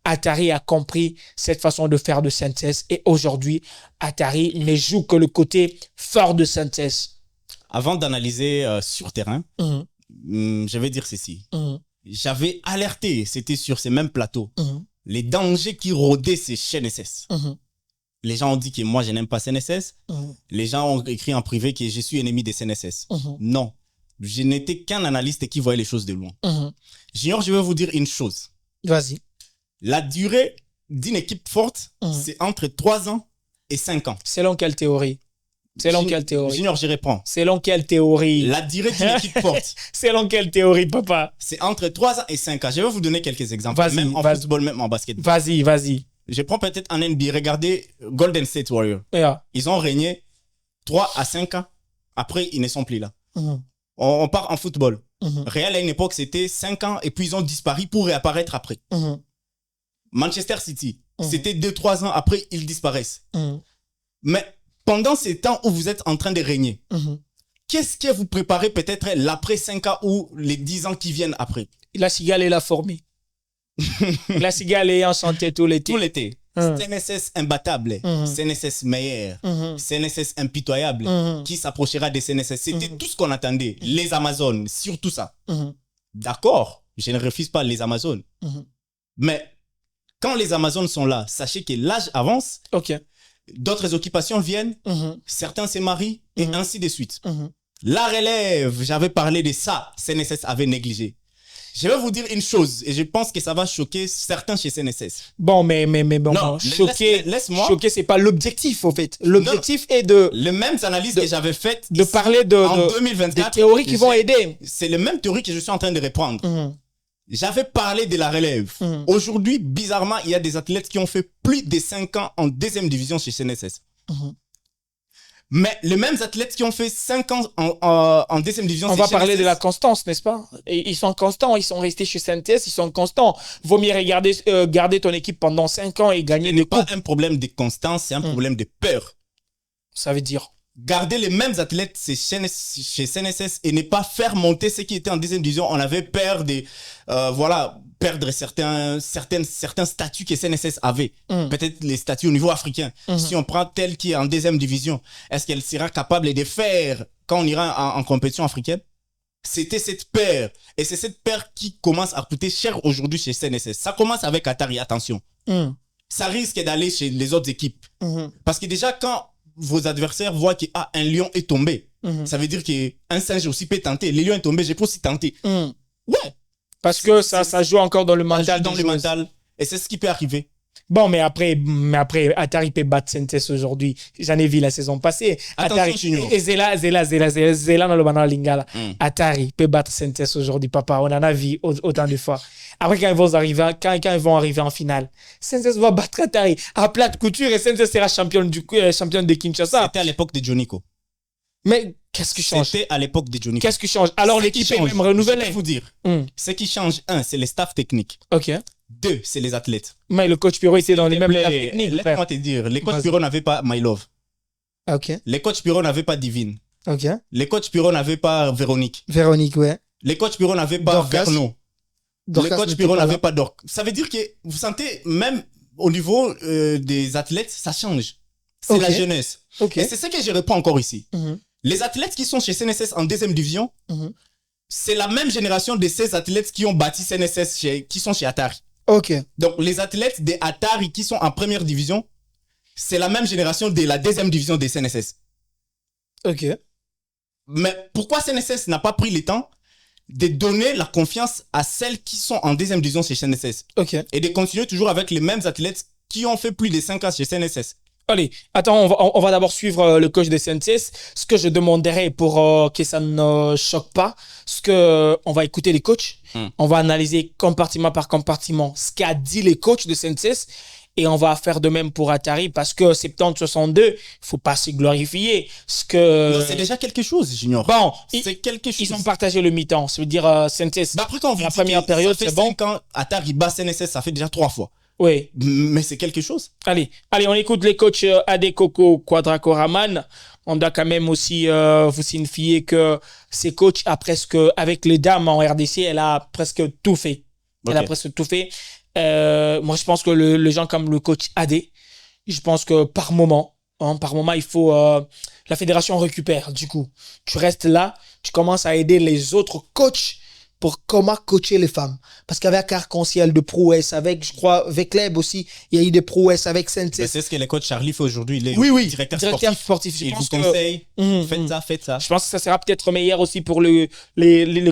Atari a compris cette façon de faire de Sanchez? Et aujourd'hui, Atari ne joue que le côté fort de Sanchez. Avant d'analyser sur terrain, je vais dire ceci. J'avais alerté, c'était sur ces mêmes plateaux, les dangers qui rôdaient ces CNSS. Les gens ont dit que moi, je n'aime pas CNSS. Les gens ont écrit en privé que je suis ennemi des CNSS. Non, je n'étais qu'un analyste qui voyait les choses de loin. Junior, je vais vous dire une chose. Vas-y. La durée d'une équipe forte, c'est entre 3 ans et 5 ans. Selon quelle théorie? Selon quelle théorie? Junior, je réponds. Selon quelle théorie? La durée d'une équipe forte. Selon quelle théorie, papa? C'est entre 3 ans et 5 ans. Je vais vous donner quelques exemples. Vas-y, même en football, même en basket. Vas-y. Je prends peut-être en NBA. Regardez Golden State Warriors. Yeah. Ils ont régné 3 à 5 ans. Après, ils ne sont plus là. On part en football. Real, à une époque, c'était 5 ans et puis ils ont disparu pour réapparaître après. Manchester City, c'était 2-3 ans après, ils disparaissent. Mais pendant ces temps où vous êtes en train de régner, qu'est-ce que vous préparez peut-être l'après 5 ans ou les 10 ans qui viennent après? La cigale et la fourmi. La cigale est enchantée tout l'été. Tout l'été. CNSS imbattable, CNSS meilleur, CNSS impitoyable, qui s'approchera des CNSS. C'était tout ce qu'on attendait. Les Amazones, surtout ça. D'accord, je ne refuse pas les Amazones. Mais quand les Amazones sont là, sachez que l'âge avance. D'autres occupations viennent, certains se marient et ainsi de suite. La relève, j'avais parlé de ça, CNSS avait négligé. Je vais vous dire une chose et je pense que ça va choquer certains chez CNSS. Bon, mais bon, choquer, c'est pas l'objectif, au fait. L'objectif est de... Les mêmes analyses que j'avais faites de parler en 2024. Des théories qui vont aider. C'est les mêmes théories que je suis en train de reprendre. J'avais parlé de la relève. Aujourd'hui, bizarrement, il y a des athlètes qui ont fait plus de 5 ans en deuxième division chez CNSS. Mais les mêmes athlètes qui ont fait 5 ans en deuxième division chez CNSS... On va parler de la constance, n'est-ce pas? Et ils sont constants, ils sont restés chez CNSS, ils sont constants. Vaut mieux garder ton équipe pendant 5 ans et gagner des coupes. Ce n'est pas un problème de constance, c'est un problème de peur. Ça veut dire... Garder les mêmes athlètes chez CNSS et ne pas faire monter ceux qui étaient en deuxième division. On avait peur de perdre certains statuts que CNSS avait. Peut-être les statuts au niveau africain. Si on prend tel qui est en deuxième division, est-ce qu'elle sera capable de faire quand on ira en compétition africaine? C'était cette peur. Et c'est cette peur qui commence à coûter cher aujourd'hui chez CNSS. Ça commence avec Atari, attention. Ça risque d'aller chez les autres équipes. Parce que déjà, quand vos adversaires voient qu'un lion est tombé, ça veut dire qu'un singe aussi peut tenter. Le lion est tombé, j'ai pas aussi tenté. Ouais. Parce que ça joue encore dans le mental. Dans le mental. Et c'est ce qui peut arriver. Bon, mais après, Atari peut battre Sanchez aujourd'hui. J'en ai vu la saison passée. Attention, Junior. Et Zela dans le banal lingala. Atari peut battre Sanchez aujourd'hui, papa. On en a vu autant de fois. Après, quand ils vont arriver en finale, Sanchez va battre Atari à plate couture et Sanchez sera champion de Kinshasa. C'était à l'époque de Joniko. Mais qu'est-ce qui change? C'était à l'époque de Joniko. Qu'est-ce qui change? Alors, l'équipe est même renouvelée. Je vais vous dire. Ce qui change, c'est les staffs techniques. 2, c'est les athlètes. Mais le coach Piro, c'est dans les mêmes staffs techniques. Laisse-moi te dire, les coachs Piro n'avaient pas My Love. Les coachs Piro n'avaient pas Divine. Les coachs Piro n'avaient pas Véronique. Ouais. Les coachs Piro n'avaient pas Vernon. Les coachs Piro n'avaient pas Dorc. Ça veut dire que vous sentez, même au niveau des athlètes, ça change. C'est la jeunesse. Et c'est ce que je réponds encore ici. Les athlètes qui sont chez CNSS en deuxième division, c'est la même génération de ces athlètes qui ont bâti CNSS qui sont chez Atari. Ok. Donc, les athlètes des Atari qui sont en première division, c'est la même génération de la deuxième division des CNSS. Ok. Mais pourquoi CNSS n'a pas pris le temps de donner la confiance à celles qui sont en deuxième division chez CNSS et de continuer toujours avec les mêmes athlètes qui ont fait plus de 5 ans chez CNSS? Allez, attends, on va d'abord suivre le coach de CNSS. Ce que je demanderais pour que ça ne choque pas, c'est qu'on va écouter les coachs, on va analyser compartiment par compartiment ce qu'a dit les coachs de CNSS. Et on va faire de même pour Atari parce que 70-62, il ne faut pas se glorifier. C'est déjà quelque chose, Junior. Bon, c'est quelque chose. Ils ont partagé le mi-temps. Ça veut dire CNSS. Après, quand la première période, c'est bon. Quand Atari bat CNSS, ça fait déjà 3 fois. Oui. Mais c'est quelque chose. Allez, on écoute les coachs Adekoko Quadracoraman. On doit quand même aussi vous signifier que ces coachs a presque, avec les dames en RDC, elle a presque tout fait. Elle a presque tout fait. Moi, je pense que les gens comme le coach AD, je pense que par moment, il faut la fédération récupère. Du coup, tu restes là, tu commences à aider les autres coachs pour comment coacher les femmes. Parce qu'avec Arc-en-Ciel de prouesse, avec, je crois, Vecleb aussi, il y a eu des prouesses avec CNSS. C'est ce que le coach Charlie fait aujourd'hui. Il est directeur sportif. Il vous conseille, faites ça. Je pense que ça sera peut-être meilleur aussi pour les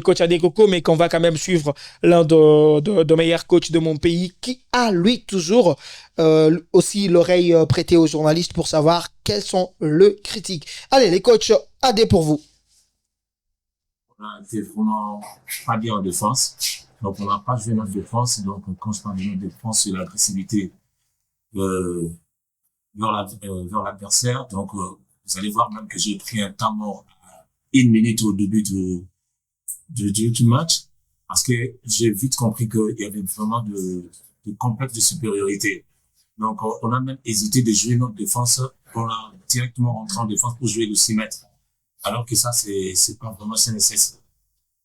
coachs Adekoko, mais qu'on va quand même suivre l'un de meilleurs coachs de mon pays qui a, lui, toujours aussi l'oreille prêtée aux journalistes pour savoir quels sont les critiques. Allez, les coachs AD pour vous. On a été vraiment pas bien en défense. Donc, on n'a pas joué notre défense. Donc, quand je parle de notre défense, c'est l'agressivité vers l'adversaire. Donc, vous allez voir même que j'ai pris un temps mort à 1 minute au début du match parce que j'ai vite compris qu'il y avait vraiment de complexe de supériorité. Donc, on a même hésité de jouer notre défense. On a directement rentré en défense pour jouer le 6 mètres. Alors que ça, c'est pas vraiment nécessaire.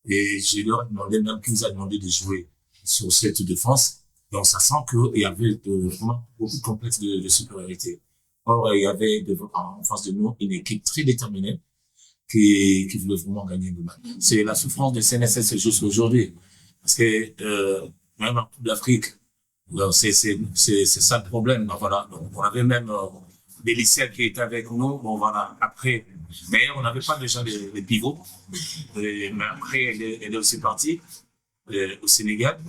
Et je leur ai demandé, même qui nous a demandé de jouer sur cette défense. Donc, ça sent qu'il y avait vraiment beaucoup de complexes de supériorité. Or, il y avait en face de nous une équipe très déterminée qui voulait vraiment gagner le match. C'est la souffrance de CNSS jusqu'à aujourd'hui. Parce que, même en Coupe d'Afrique, c'est ça le problème. Voilà. Donc, on avait même, des lycéens qui étaient avec nous. Bon, voilà. Après, d'ailleurs, on n'avait pas déjà les pivots. Mais après, elle est aussi partie au Sénégal.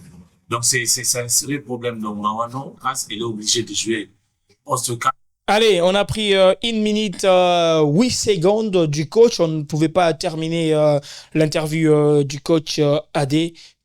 Donc, c'est un sérieux problème. Donc, Mawano, elle est obligée de jouer poste 4. Allez, on a pris 1 minute 8 secondes du coach. On ne pouvait pas terminer l'interview du coach AD.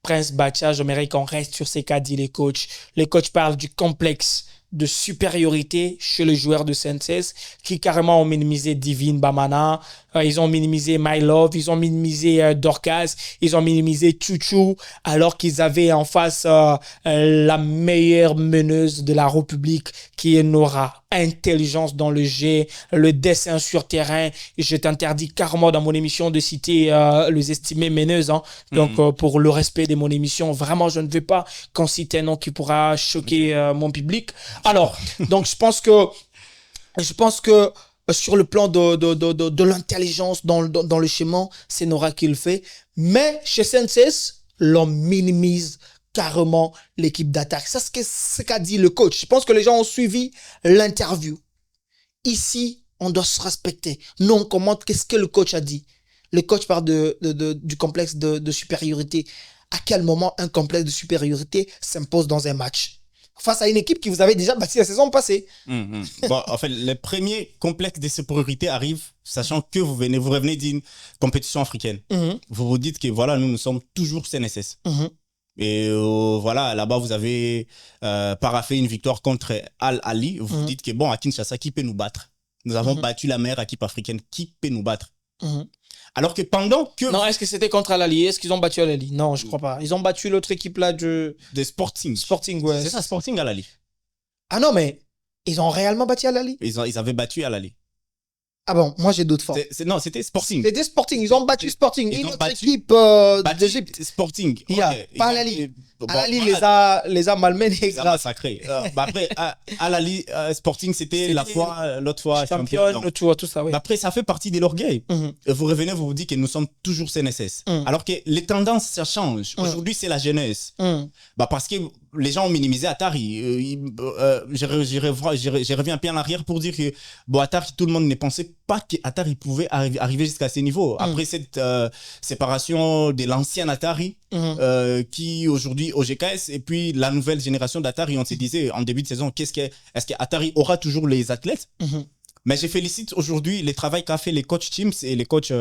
Prince Bacha, j'aimerais qu'on reste sur ces qu'a dit les coachs. Les coachs parlent du complexe de supériorité chez les joueurs de CNSS qui carrément ont minimisé Divine Bamana, ils ont minimisé My Love, ils ont minimisé Dorcas, ils ont minimisé Chouchou alors qu'ils avaient en face la meilleure meneuse de la République qui est Nora. Intelligence dans le jeu, le dessin sur terrain. Je t'interdis carrément dans mon émission de citer les estimées meneuses. Donc, pour le respect de mon émission, vraiment, je ne veux pas qu'on cite un nom qui pourra choquer mon public. Alors, donc, je pense que sur le plan de l'intelligence dans le schéma, c'est Nora qui le fait. Mais chez CNSS, l'on minimise carrément l'équipe d'attaque. Ça, c'est ce qu'a dit le coach. Je pense que les gens ont suivi l'interview. Ici, on doit se respecter. Nous, on commente qu'est-ce que le coach a dit. Le coach parle du complexe de supériorité. À quel moment un complexe de supériorité s'impose dans un match face à une équipe qui vous avait déjà battu la saison passée? Bon, en fait, les premiers complexes de supériorité arrivent, sachant que vous revenez d'une compétition africaine. Vous vous dites que voilà, nous sommes toujours CNSS. Et voilà, là-bas, vous avez paraffé une victoire contre Al Ali. Vous vous dites que bon, à Kinshasa, qui peut nous battre? Nous avons battu la meilleure équipe africaine. Qui peut nous battre? Alors que pendant que... Non, est-ce que c'était contre Al Ali? Est-ce qu'ils ont battu Al Ali? Non, je crois pas. Ils ont battu l'autre équipe là de Sporting. Sporting, ouais. C'est ça, Sporting Al Ali. Ah non, mais ils ont réellement battu Al Ali? Ils avaient battu Al Ali. Ah bon, moi j'ai d'autres formes. Non, c'était Sporting. C'était Sporting, ils ont battu Sporting. Une autre équipe d'Égypte. Sporting. Pas Al Ali. Al-Ahly Voilà, les a malmenés. les a massacrés. Après, Al-Ahly Sporting, c'était l'autre fois Championne, champion. tout ça, oui. Après, ça fait partie de l'orgueil. Vous revenez, vous vous dites que nous sommes toujours CNSS. Alors que les tendances, ça change. Aujourd'hui, c'est la jeunesse. Parce que les gens ont minimisé Atari. Je reviens un peu en arrière pour dire que Atari, tout le monde ne pensait pas qu'Atari pouvait arriver jusqu'à ces niveaux. Après cette séparation de l'ancien Atari, qui aujourd'hui au GKS, et puis la nouvelle génération d'Atari, on se disait en début de saison, est-ce qu'Atari aura toujours les athlètes? Mais je félicite aujourd'hui le travail qu'a fait les coachs Teams et les coachs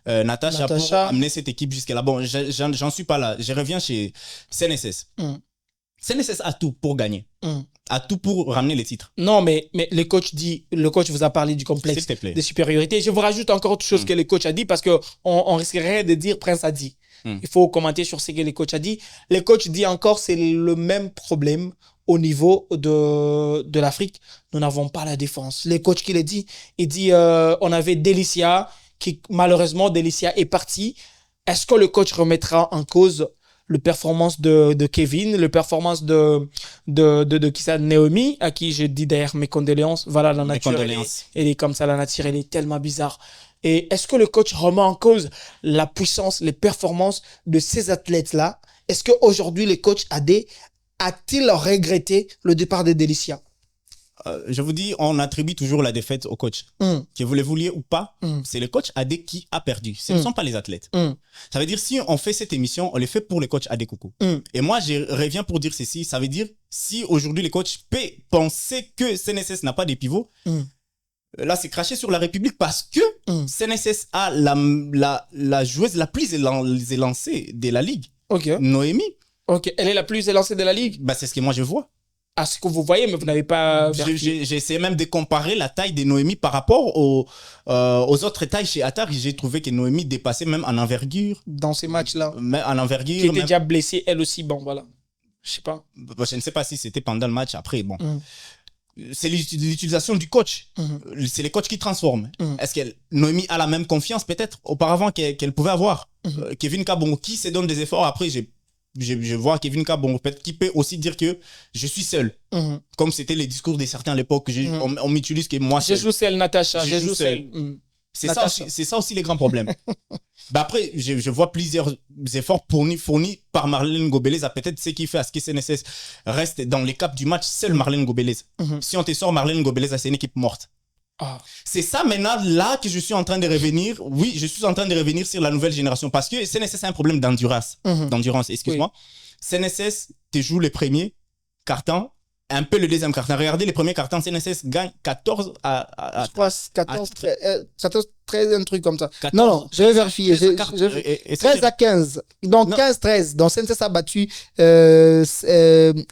Natacha pour amener cette équipe jusqu'à là. Bon, j'en suis pas là. Je reviens chez CNSS. CNSS a tout pour gagner. A tout pour ramener les titres. Non, mais le coach vous a parlé du complexe de supériorité. Je vous rajoute encore autre chose que le coach a dit parce qu'on risquerait de dire Prince a dit. Il faut commenter sur ce que le coach a dit. Le coach dit encore c'est le même problème au niveau de l'Afrique. Nous n'avons pas la défense. Le coach qui le dit, il dit on avait Delicia qui malheureusement Delicia est parti. Est-ce que le coach remettra en cause le performance de Kevin, le performance de qui ça, Naomi, à qui je dis d'ailleurs mes condoléances. Voilà, la nature, elle est comme ça, la nature, elle est tellement bizarre. Et est-ce que le coach remet en cause la puissance, les performances de ces athlètes-là? Est-ce qu'aujourd'hui, le coach a-t-il regretté le départ de Delicia? Je vous dis, on attribue toujours la défaite au coach. Que vous le vouliez ou pas, c'est le coach AD qui a perdu. Ce ne sont pas les athlètes. Ça veut dire, si on fait cette émission, on le fait pour le coach AD Coucou. Et moi, je reviens pour dire ceci. Ça veut dire, si aujourd'hui le coach peut penser que CNSS n'a pas de pivot, là, c'est craché sur la République parce que CNSS a la joueuse la plus élancée de la Ligue. Noémie. Elle est la plus élancée de la Ligue? C'est ce que moi je vois. À ce que vous voyez, mais vous n'avez pas... J'ai essayé même de comparer la taille de Noémie par rapport aux autres tailles chez Atari. J'ai trouvé que Noémie dépassait même en envergure. Dans ces matchs-là. En envergure. Qui était déjà blessée, elle aussi. Bon, voilà. Je sais pas. Je ne sais pas si c'était pendant le match. Après, bon. C'est l'utilisation du coach. C'est les coachs qui transforment. Est-ce que Noémie a la même confiance peut-être auparavant qu'elle pouvait avoir? Kevin Kabongo qui se donne des efforts. Après, je vois Kevin Kabongo qui peut aussi dire que je suis seul. Comme c'était les discours de certains à l'époque. On m'utilise que moi seul. Je joue seul, Natacha. Je joue seul. C'est ça aussi les grands problèmes. Après, je vois plusieurs efforts fournis par Marlène Gobeleza. Peut-être ce qui fait à ce que CNSS reste dans les caps du match, seul Marlène Gobeleza. Si on te sort Marlène Gobeleza, c'est une équipe morte. C'est ça maintenant là que je suis en train de revenir. Oui, je suis en train de revenir sur la nouvelle génération parce que CNSS a un problème d'endurance. Excuse-moi. CNSS te joue les premiers cartons, un peu le deuxième carton. Regardez les premiers cartons, CNSS gagne 14 à 14, 13, un truc comme ça. 14, non, je vais vérifier. 13 à 15. Donc 15-13. Donc CNSS a battu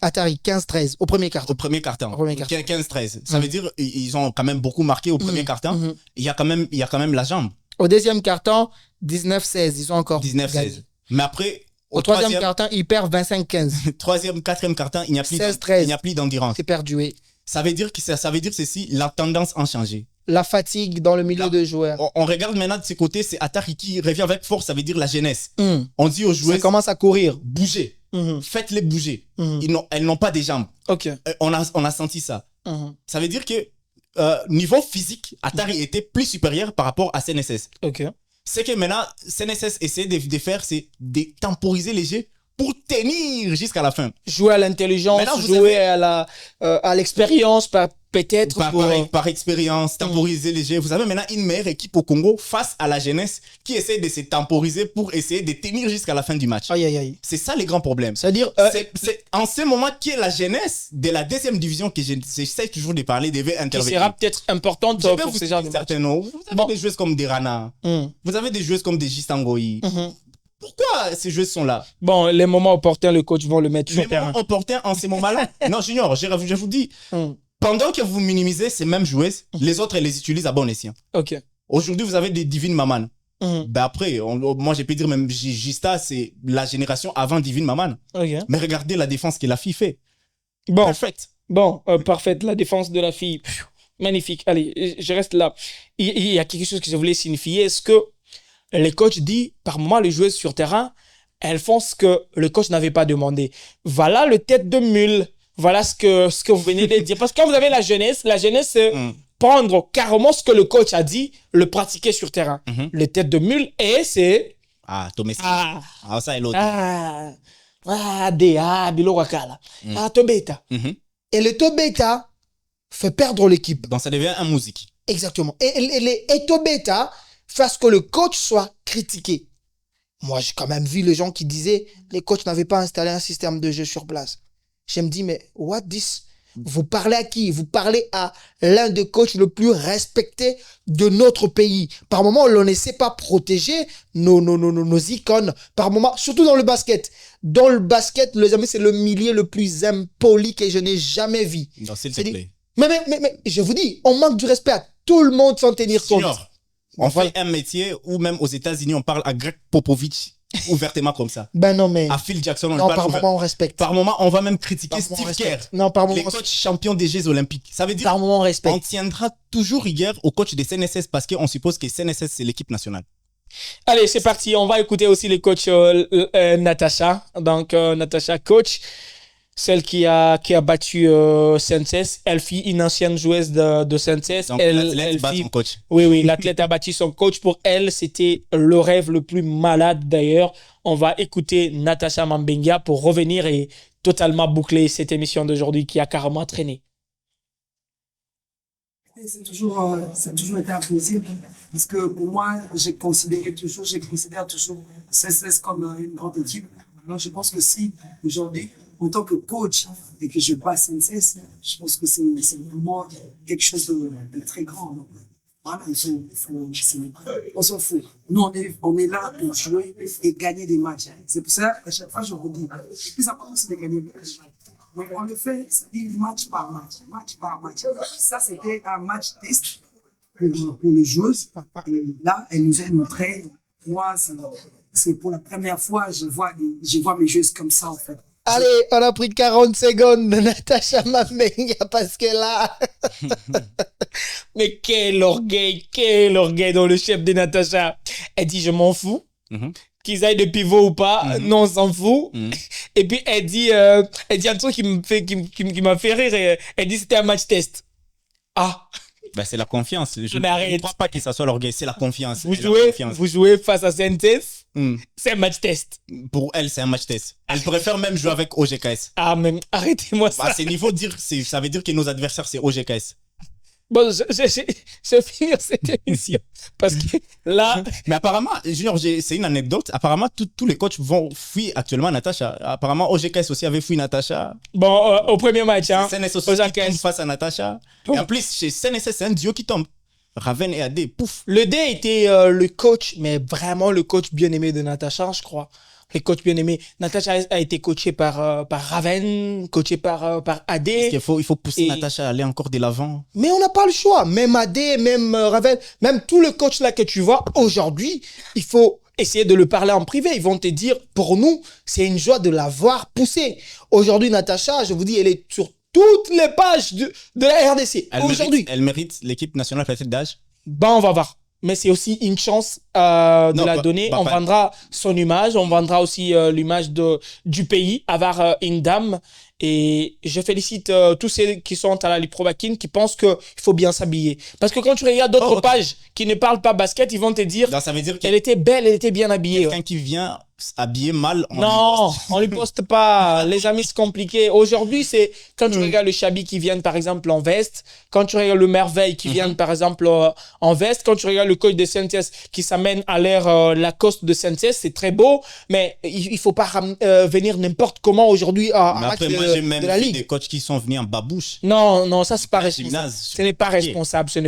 Atari 15-13 au premier carton. Au premier carton. 15-13. Ça veut dire ils ont quand même beaucoup marqué au premier carton. Il y a quand même la jambe. Au deuxième carton, 19-16. Ils ont encore 19-16. Mais après... Au troisième carton, il perd 25-15. Quatrième carton, il n'y a plus 16-13. Il n'y a plus d'endurance. C'est perdu, oui. Ça veut dire ceci, la tendance a changé. La fatigue dans le milieu de joueurs. On regarde maintenant de ce côté, c'est Atari qui revient avec force, ça veut dire la jeunesse. On dit aux joueurs... Ça commence à courir. Bougez. Faites-les bouger. Elles n'ont pas des jambes. On a senti ça. Ça veut dire que niveau physique, Atari était plus supérieur par rapport à CNSS. C'est que maintenant, CNSS essaie de faire, c'est de temporiser les jeux pour tenir jusqu'à la fin. Jouer à l'intelligence, jouer à l'expérience, peut-être. Par expérience, temporiser les jeux. Vous avez maintenant une meilleure équipe au Congo face à la jeunesse qui essaie de se temporiser pour essayer de tenir jusqu'à la fin du match. C'est ça les grands problèmes. C'est-à-dire... c'est en ce moment que la jeunesse de la deuxième division, que j'essaie toujours de parler, devait intervenir. Qui sera peut-être importante pour ces gens de match. Vous avez des joueuses comme des Rana. Vous avez des joueuses comme des Gistangoyi. Pourquoi ces joueuses sont là? Bon, les moments opportuns, le coach va le mettre sur le terrain. Les moments opportuns en ces moments-là. Non, Junior, je vous dis... Pendant que vous minimisez ces mêmes joueuses, les autres les utilisent à bon escient. Aujourd'hui, vous avez des Divine Maman. Après, moi, je peux dire même Gista, c'est la génération avant Divine Maman. Mais regardez la défense que la fille fait. Parfaite. La défense de la fille. Magnifique. Allez, je reste là. Il y a quelque chose que je voulais signifier. Est-ce que les coachs disent, par moment, les joueuses sur terrain, elles font ce que le coach n'avait pas demandé. Voilà le tête de mule. Voilà ce que vous venez de dire. Parce que quand vous avez la jeunesse, c'est prendre carrément ce que le coach a dit, le pratiquer sur terrain. Le tête de mule, et c'est... Tomé. Ça est l'autre. Bilo Wakala. Tobeta. Et le Tobeta fait perdre l'équipe. Donc, ça devient un musique. Exactement. Et Tobeta fait ce que le coach soit critiqué. Moi, j'ai quand même vu les gens qui disaient les coachs n'avaient pas installé un système de jeu sur place. Je me dis, mais what this? Vous parlez à qui? Vous parlez à l'un des coachs le plus respecté de notre pays. Par moment, on ne sait pas protéger nos icônes. Par moment, surtout dans le basket. Dans le basket, les amis, c'est le milieu le plus impoli que je n'ai jamais vu. Non, s'il te plaît. Mais, je vous dis, on manque du respect à tout le monde sans tenir compte. On fait un métier où même aux États-Unis, on parle à Greg Popovich ouvertement comme ça. Ben non, mais... À Phil Jackson, on non, parle par moment, on respecte. Par moment, on va même critiquer Steve Kerr. Non, par moment... Les coachs champions des Jeux Olympiques. Ça veut dire... Par moment, on respecte. On tiendra toujours rigueur au coach des CNSS parce qu'on suppose que CNSS, c'est l'équipe nationale. Allez, c'est parti. On va écouter aussi les coachs Natacha. Donc, Natacha, coach, celle qui a battu CNSS. Elle fit une ancienne joueuse de CNSS. Donc, l'athlète bat son coach. Oui, l'athlète a battu son coach. Pour elle, c'était le rêve le plus malade d'ailleurs. On va écouter Natacha Mambenga pour revenir et totalement boucler cette émission d'aujourd'hui qui a carrément traîné. C'est toujours été un plaisir parce que pour moi, j'ai considéré toujours CNSS comme une grande équipe. Alors, je pense que si aujourd'hui, en tant que coach et que je passe CNSS, je pense que c'est vraiment quelque chose de très grand. Donc, voilà, on s'en fout. Nous, on est là pour jouer et gagner des matchs. C'est pour ça qu'à chaque fois, je vous dis, le plus important, c'est de gagner des matchs. Donc, on le fait, c'est-à-dire match par match. Ça, c'était un match test pour les joueuses. Et là, elles nous ont montré, moi, c'est pour la première fois, je vois mes joueuses comme ça, en fait. Allez, on a pris 40 secondes de Natacha Mambenga parce que là... Mais quel orgueil dans le chef de Natacha. Elle dit, je m'en fous. Qu'ils aillent de pivot ou pas, non, on s'en fout. Et puis, elle dit un truc qui m'a fait rire. Elle dit, c'était un match test. Ben, c'est la confiance. Je ne crois pas que ça soit l'orgueil, c'est la confiance. Vous jouez face à CNSS, c'est un match test. Pour elle, c'est un match test. Elle préfère même jouer avec OGKS. Mais arrêtez-moi ça. C'est niveau dire, ça veut dire que nos adversaires, c'est OGKS. Bon, je vais finir cette émission. Parce que là... Mais apparemment, Junior, c'est une anecdote. Apparemment, tous les coachs vont fuir actuellement Natacha. Apparemment, OGKS aussi avait fui Natacha. Bon, au premier match, CNSS aussi qui tombe face à Natacha. Et en plus, chez CNSS, c'est un duo qui tombe. Raven et AD, pouf. Le D était le coach, mais vraiment le coach bien aimé de Natacha, je crois. Le coach bien aimé. Natacha a été coaché par Raven, coaché par AD. Il faut pousser Natacha à aller encore de l'avant. Mais on n'a pas le choix. Même AD, même Raven, même tous les coachs là que tu vois aujourd'hui, il faut essayer de le parler en privé. Ils vont te dire, pour nous, c'est une joie de l'avoir poussé. Aujourd'hui, Natacha, je vous dis, elle est sur toutes les pages de la RDC. Aujourd'hui. Elle mérite l'équipe nationale peut-être d'âge. On va voir. Mais c'est aussi une chance de la donner. On vendra son image, on vendra aussi l'image du pays, avoir une dame. Et je félicite tous ceux qui sont à la Ligue Pro Bakin qui pensent qu'il faut bien s'habiller. Parce que quand tu regardes d'autres pages qui ne parlent pas basket, ils vont te dire qu'elle était belle, elle était bien habillée. Quelqu'un qui vient habillé mal, on lui poste pas. Les amis, c'est compliqué. Aujourd'hui, c'est quand tu regardes le Chabi qui vient par exemple en veste, quand tu regardes le Merveille qui vient par exemple en veste, quand tu regardes le coach de CNSS qui s'amène à l'air Lacoste de CNSS, c'est très beau, mais il faut pas venir n'importe comment aujourd'hui à match j'ai même de la vu Ligue. Des coachs qui sont venus en babouche. Non, ça c'est pas responsable. Ce n'est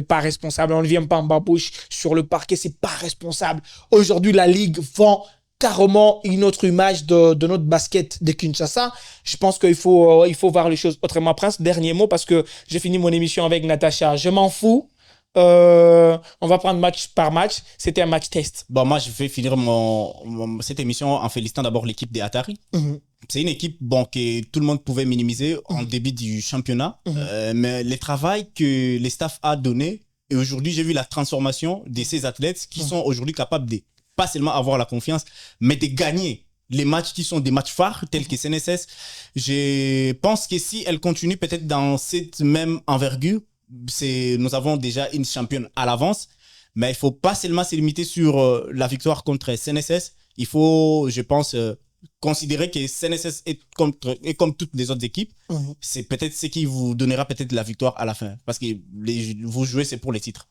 pas responsable. On ne vient pas en babouche sur le parquet, c'est pas responsable. Aujourd'hui, la Ligue vend carrément une autre image de notre basket de Kinshasa. Je pense qu'il faut voir les choses autrement. Prince, dernier mot parce que j'ai fini mon émission avec Natacha. Je m'en fous. On va prendre match par match. C'était un match test. Bon, moi, je vais finir cette émission en félicitant d'abord l'équipe des Atari. C'est une équipe que tout le monde pouvait minimiser en début du championnat. Mais le travail que les staffs a donné, et aujourd'hui, j'ai vu la transformation de ces athlètes qui sont aujourd'hui capables de pas seulement avoir la confiance, mais de gagner les matchs qui sont des matchs phares, tels que CNSS. Je pense que si elle continue peut-être dans cette même envergure, nous avons déjà une championne à l'avance. Mais il ne faut pas seulement se limiter sur la victoire contre CNSS. Il faut, je pense, considérer que CNSS est comme toutes les autres équipes. C'est peut-être ce qui vous donnera peut-être la victoire à la fin. Parce que vous jouez, c'est pour les titres.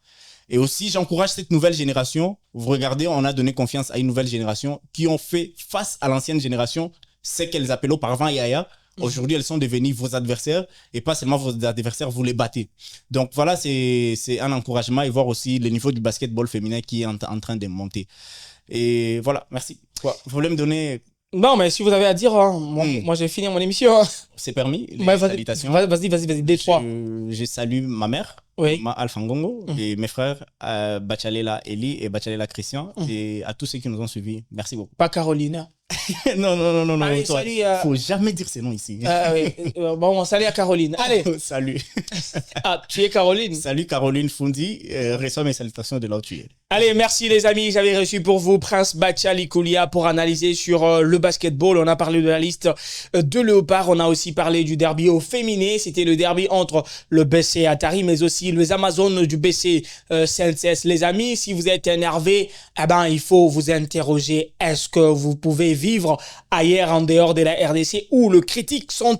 Et aussi, j'encourage cette nouvelle génération. Vous regardez, on a donné confiance à une nouvelle génération qui ont fait face à l'ancienne génération ce qu'elles appelaient auparavant Yaya. Aujourd'hui, elles sont devenues vos adversaires et pas seulement vos adversaires, vous les battez. Donc voilà, c'est un encouragement et voir aussi le niveau du basketball féminin qui est en train de monter. Et voilà, merci. Quoi, vous voulez me donner... Non, mais si vous avez à dire, hein, moi j'ai fini mon émission. Hein. C'est permis, les salutations. Vas-y, D3. Je salue ma mère, ma Alpha Ngongo, et mes frères, Bachalela Eli et Bachalela Christian, et à tous ceux qui nous ont suivis. Merci beaucoup. Pas Caroline. Non. Allez, toi, salut, faut jamais dire ces noms ici. Oui. Bon, salut à Caroline. Allez. Salut. Tu es Caroline. Salut Caroline Fundi. Reçois mes salutations de là où tu es. Allez, merci les amis. J'avais reçu pour vous Prince Bachali Koulia pour analyser sur le basketball. On a parlé de la liste de Léopard. On a aussi parlé du derby au féminin. C'était le derby entre le BC Atari, mais aussi les Amazones du BC CNCS. Les amis, si vous êtes énervés, il faut vous interroger. Est-ce que vous pouvez vivre ailleurs en dehors de la RDC où les critiques sont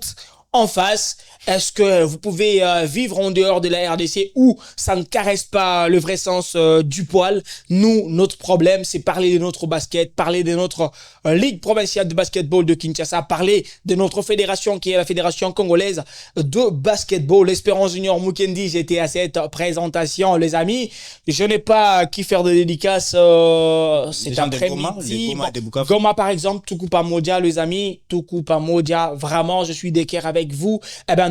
en face? Est-ce que vous pouvez vivre en dehors de la RDC où ça ne caresse pas le vrai sens du poil? Nous, notre problème, c'est parler de notre basket, parler de notre ligue provinciale de basketball de Kinshasa, parler de notre fédération qui est la fédération congolaise de basketball. L'Espérance Junior Mukendi, j'étais à cette présentation, les amis. Je n'ai pas qui faire de dédicace cet après-midi. Goma, par exemple, Tukupa Modia, les amis. Tukupa Modia, vraiment, je suis d'équerre avec vous.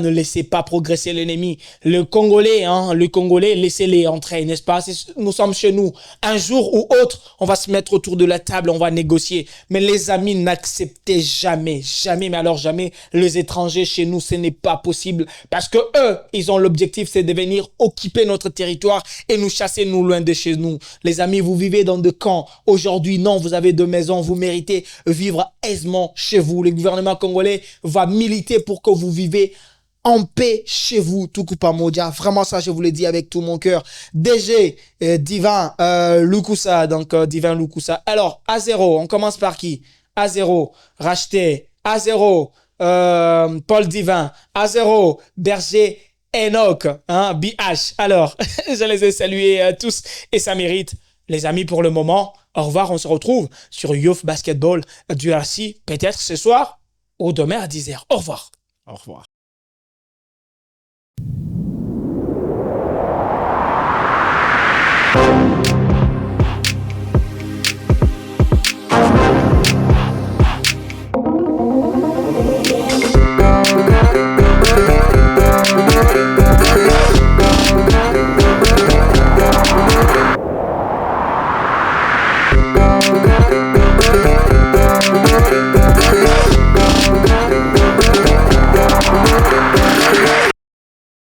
Ne laissez pas progresser l'ennemi. Le Congolais, laissez-les entrer, n'est-ce pas? Nous sommes chez nous. Un jour ou autre, on va se mettre autour de la table, on va négocier. Mais les amis, n'acceptez jamais, mais alors jamais les étrangers chez nous. Ce n'est pas possible parce que eux, ils ont l'objectif, c'est de venir occuper notre territoire et nous chasser nous loin de chez nous. Les amis, vous vivez dans des camps. Aujourd'hui, non, vous avez deux maisons. Vous méritez vivre aisément chez vous. Le gouvernement congolais va militer pour que vous vivez en paix chez vous, Tukupa Modia. Vraiment, ça, je vous l'ai dit avec tout mon cœur. DG, Divin Lukusa, donc Divin Lukusa. Alors, A0, on commence par qui? A0, Racheté. A0, Paul Divin. A0, Berger Enoch, BH. Alors, je les ai salués tous et ça mérite. Les amis, pour le moment, au revoir. On se retrouve sur Youth Basketball du RC, peut-être ce soir ou demain à 10h. Au revoir. Au revoir.